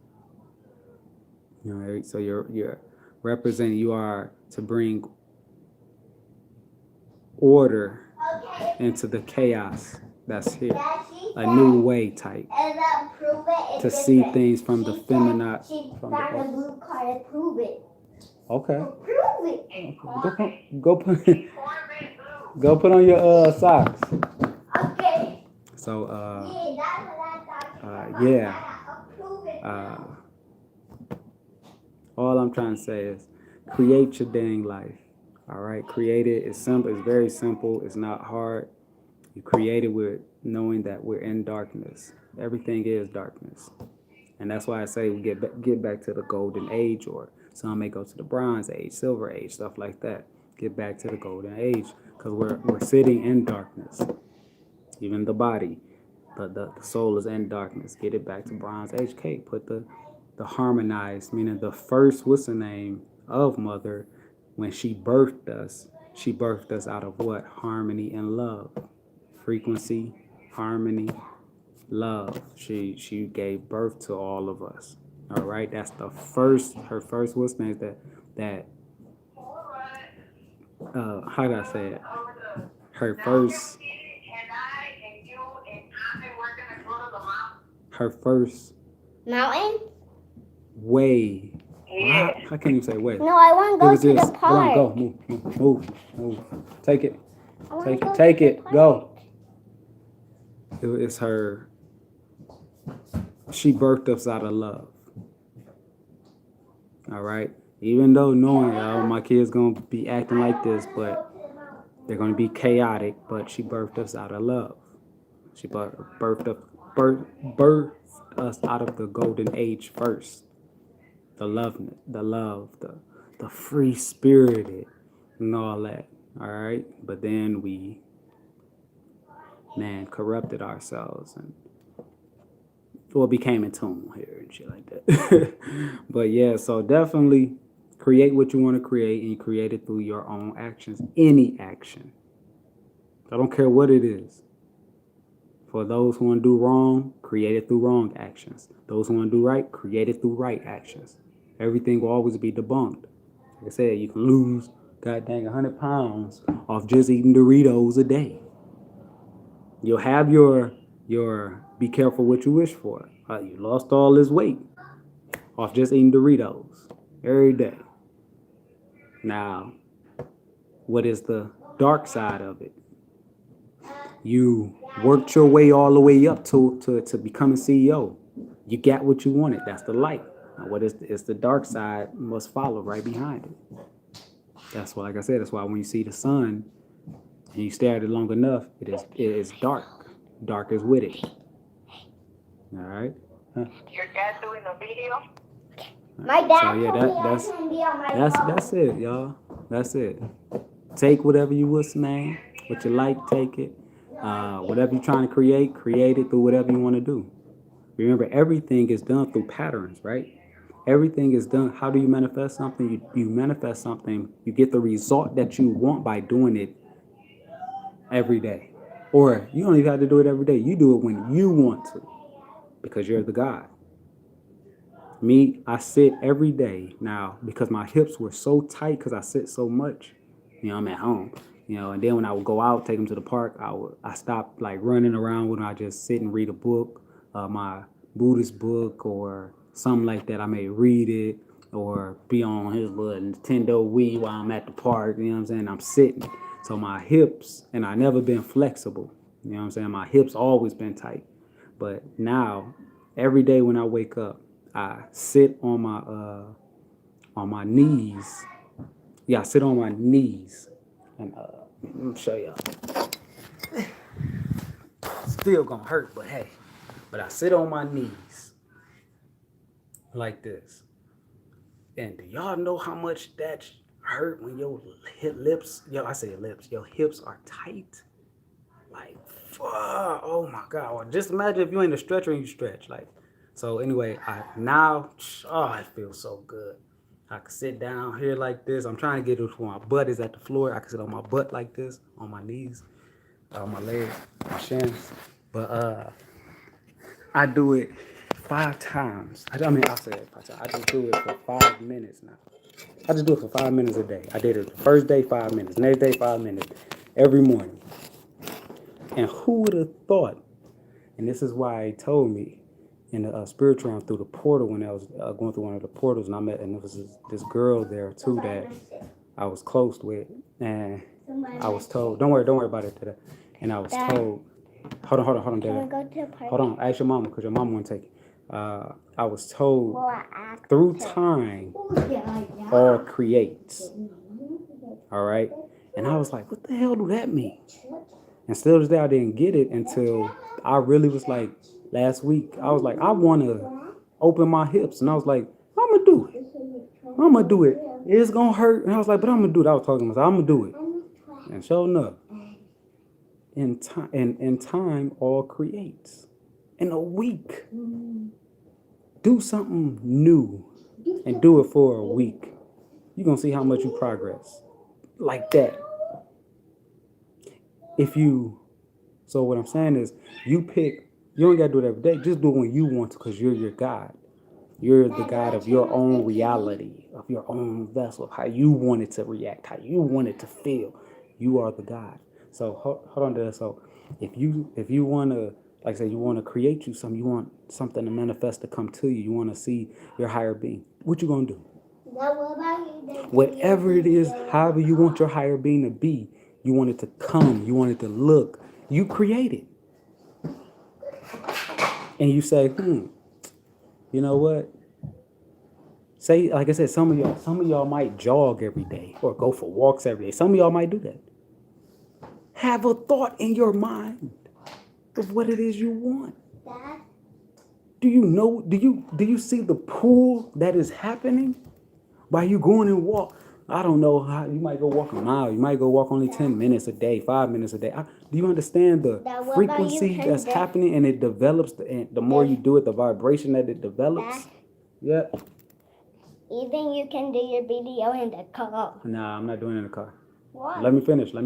All right, so you're representing, you are to bring order into the chaos that's here. a new way type to see things from the feminine. From the blue card to prove it. Okay. Prove it. Go put on your socks. Okay. So Yeah, that's what I thought. yeah. Prove it. All I'm trying to say is create your dang life. All right, create it. It's simple. It's very simple. It's not hard. You create it with knowing that we're in darkness. Everything is darkness, and that's why I say we get back to the golden age, or some may go to the bronze age, silver age, stuff like that. Get back to the golden age because we're sitting in darkness. Even the body, the soul is in darkness. Get it back to bronze age cake. Put the harmonized, meaning the first, what's the name of mother, when she birthed us out of what? Harmony and love. Frequency, harmony, love. She gave birth to all of us. All right, that's the first. Her first, what's the name? That how do I say it? Her first. Her first Mountain? way. How can you say way? No, I want to go to the park. Go, move. Take it. Take it. Go. It's her. She birthed us out of love. All right. Even though knowing my kids gonna be acting like this, but they're gonna be chaotic. But she birthed us out of love. She birthed us out of the golden age first. The love, the free spirited, and all that. All right. But then we, corrupted ourselves and became in tune here and shit like that. But yeah, so definitely create what you want to create, and you create it through your own actions. Any action. I don't care what it is. For those who want to do wrong, create it through wrong actions. Those who want to do right, create it through right actions. Everything will always be debunked. Like I said, you can lose goddamn 100 pounds off just eating Doritos a day. You'll have your be careful what you wish for. You lost all this weight off just eating Doritos every day. Now, what is the dark side of it? You worked your way all the way up to become a CEO. You got what you wanted. That's the light. Now, what is the dark side must follow right behind it. That's why, like I said, that's why when you see the sun and you stare at it long enough, it is dark. Dark is with it. All right. Huh? Your dad doing a video? My dad So yeah, that's it, y'all. That's it. Take whatever you was, man. What you like, take it. Whatever you're trying to create it through whatever you want to do. Remember, everything is done through patterns, right? Everything is done. How do you manifest something? You manifest something. You get the result that you want by doing it every day. Or you don't even have to do it every day. You do it when you want to, because you're the God. Me, I sit every day now because my hips were so tight because I sit so much. I'm at home. And then when I would go out, take them to the park, I stopped like running around when I just sit and read a book, my Buddhist book or something like that. I may read it or be on his little Nintendo Wii while I'm at the park. You know what I'm saying? I'm sitting. So my hips, and I never been flexible. You know what I'm saying? My hips always been tight. But now, every day when I wake up, I sit on my knees. Yeah, I sit on my knees. And let me show y'all. Still gonna hurt, but hey. But I sit on my knees like this. And do y'all know how much that hurt when your lips, your hips are tight? Like, fuck, oh my God. Well, just imagine if you ain't a stretcher and you stretch. Like, so anyway, it feels so good. I can sit down here like this. I'm trying to get it where my butt is at the floor. I can sit on my butt like this, on my knees, on my legs, my shins. But I do it 5 times. I said it 5 times. I just do it for 5 minutes now. I just do it for 5 minutes a day. I did it the first day, 5 minutes. Next day, 5 minutes. Every morning. And who would have thought And this is why he told me in the spiritual realm through the portal when I was going through one of the portals, and I met, and there was this girl there too that I was close with, and I was told, don't worry about it today. And I was told, hold on, Dad. Hold on, ask your mama because your mama won't take it. I was told through time, all creates. All right, and I was like, what the hell do that mean? And still to this day, I didn't get it until I really was like, last week, I was like, I want to open my hips. And I was like, I'm going to do it. I'm going to do it. It's going to hurt. And I was like, but I'm going to do it. I was talking to myself, I'm going to do it. And sure enough, in time, all creates. In a week, do something new and do it for a week. You're going to see how much you progress. Like that. So what I'm saying is, you don't got to do it every day. Just do it when you want to, because you're your God. You're the God of your own reality, of your own vessel, how you want it to react, how you want it to feel. You are the God. So hold on to that. So if you want to, like I said, you want to create you something, you want something to manifest to come to you, you want to see your higher being, what you going to do? Whatever it is, however you want your higher being to be, you want it to come, you want it to look, you create it. And you say, you know what? Say, like I said, some of y'all might jog every day or go for walks every day. Some of y'all might do that. Have a thought in your mind of what it is you want. Do you know, do you see the pull that is happening while you going and walk? I don't know how you might go walk a mile. You might go walk only 10 minutes a day, 5 minutes a day. Do you understand the frequency that's happening, and it develops? The more you do it, the vibration that it develops. Yeah. Even you can do your video in the car. Nah, I'm not doing it in the car. Why? Let me finish. Please.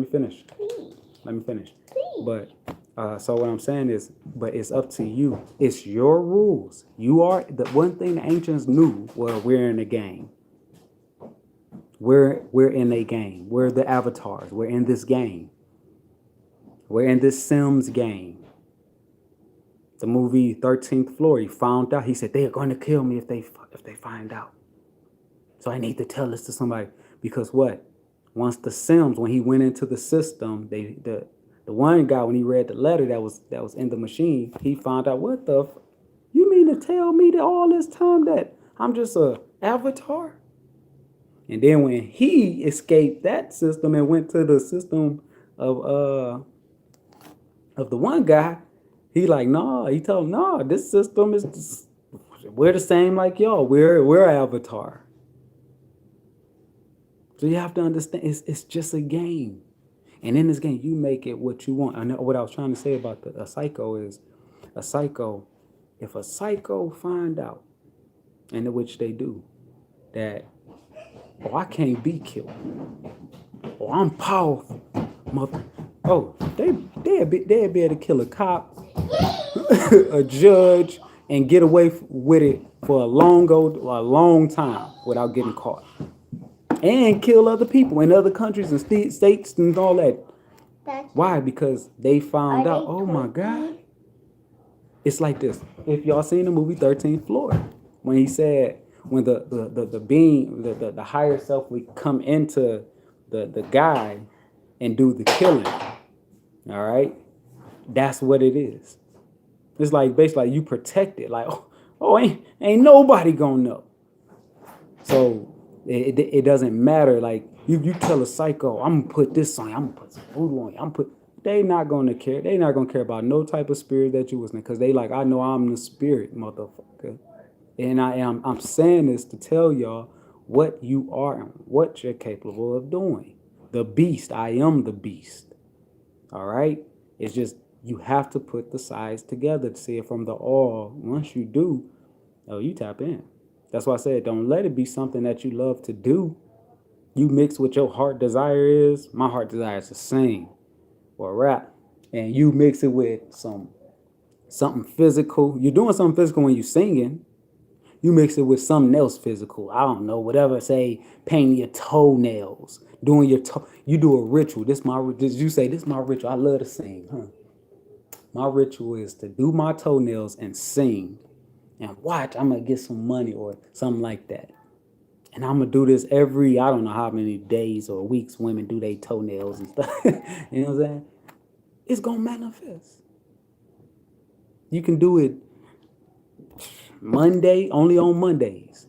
Let me finish. Please. But so what I'm saying is, but it's up to you. It's your rules. You are the one thing the ancients knew. Well, we're in a game. We're in a game. We're the avatars. We're in this game. We're in this Sims game. The movie 13th Floor, he found out. He said, they are going to kill me if they find out. So I need to tell this to somebody. Because what? Once the Sims, when he went into the system, the one guy, when he read the letter that was in the machine, he found out, what the you mean to tell me that all this time that I'm just a avatar? And then when he escaped that system and went to the system of the one guy, he like, nah, he told him, nah, this system is just, we're the same like y'all. We're avatar. So you have to understand, it's just a game. And in this game, you make it what you want. I know what I was trying to say about a psycho is, if a psycho find out, and which they do, that, oh, I can't be killed. Oh, I'm powerful. They'd be able to kill a cop, a judge, and get away with it for a long time without getting caught. And kill other people in other countries and states and all that. Why? Because they found out, oh my God. It's like this. If y'all seen the movie 13th Floor, when he said, when the being, the higher self would come into the guy and do the killing. All right? That's what it is. It's like basically like you protect it. Like, ain't nobody gonna know. So it doesn't matter. Like you tell a psycho, I'm gonna put this on you, I'm gonna put some voodoo on you, they not gonna care. They not gonna care about no type of spirit that you was in, because they like, I know I'm the spirit, motherfucker. And I'm saying this to tell y'all what you are and what you're capable of doing. The beast, I am the beast. All right? It's just, you have to put the sides together to see it from the all. Once you do, you tap in. That's why I said, don't let it be something that you love to do. You mix what your heart desire is. My heart desire is to sing or rap. And you mix it with something physical. You're doing something physical when you're singing. You mix it with something else physical. I don't know, whatever, say, painting your toenails, doing your you do a ritual. This my ritual. I love to sing, huh? My ritual is to do my toenails and sing and watch. I'm going to get some money or something like that. And I'm going to do this every, I don't know how many days or weeks women do their toenails and stuff. You know what I'm saying? It's going to manifest. You can do it Monday, only on Mondays.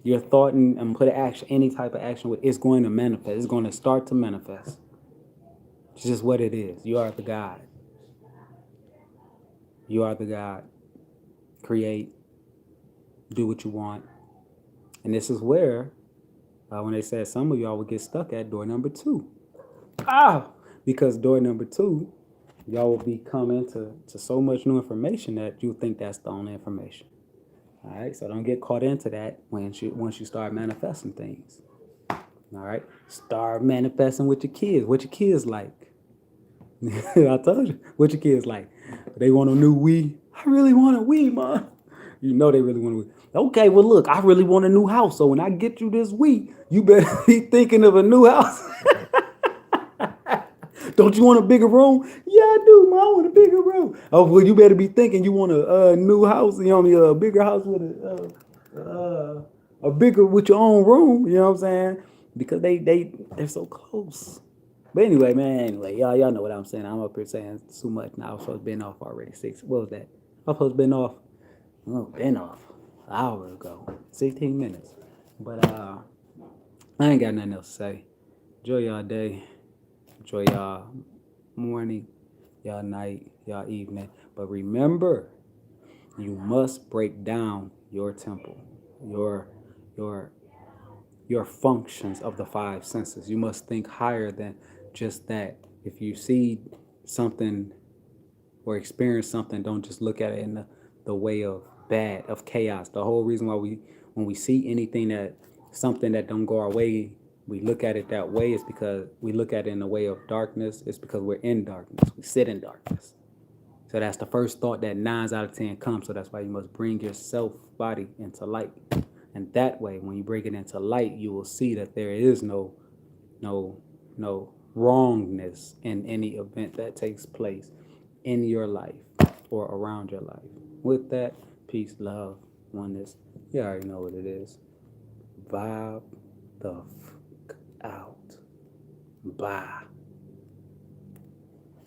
Your thought and put action, any type of action with, it's going to manifest. It's going to start to manifest. It's just what it is. You are the God. You are the God. Create. Do what you want. And this is where, when they said some of y'all would get stuck at door number 2. Because door number 2, y'all will be coming to so much new information that you think that's the only information. All right, so don't get caught into that once you start manifesting things. All right, start manifesting with your kids. What your kids like? I told you. What your kids like? They want a new Wii. I really want a Wii, Mom. You know they really want a Wii. Okay, well look, I really want a new house. So when I get you this Wii, you better be thinking of a new house. Don't you want a bigger room? Yeah, I do, Mom. I want a bigger room. Oh, well, you better be thinking you want a new house. You know what I mean? A bigger house with a bigger with your own room. You know what I'm saying? Because they're so close. But anyway, man. Y'all know what I'm saying. I'm up here saying too much now. I was supposed to been off already. What was that? I was supposed to been off. Been off an hour ago. 16 minutes. But I ain't got nothing else to say. Enjoy y'all day. Enjoy y'all morning, y'all night, y'all evening. But remember, you must break down your temple, your functions of the 5 senses. You must think higher than just that. If you see something or experience something, don't just look at it in the way of bad, of chaos. The whole reason why when we see anything something that don't go our way, we look at it that way is because we look at it in the way of darkness. It's because we're in darkness. We sit in darkness. So that's the first thought that 9 out of 10 comes. So that's why you must bring your body into light. And that way, when you bring it into light, you will see that there is no wrongness in any event that takes place in your life or around your life. With that, peace, love, oneness. You already know what it is. Vibe the out. Bye.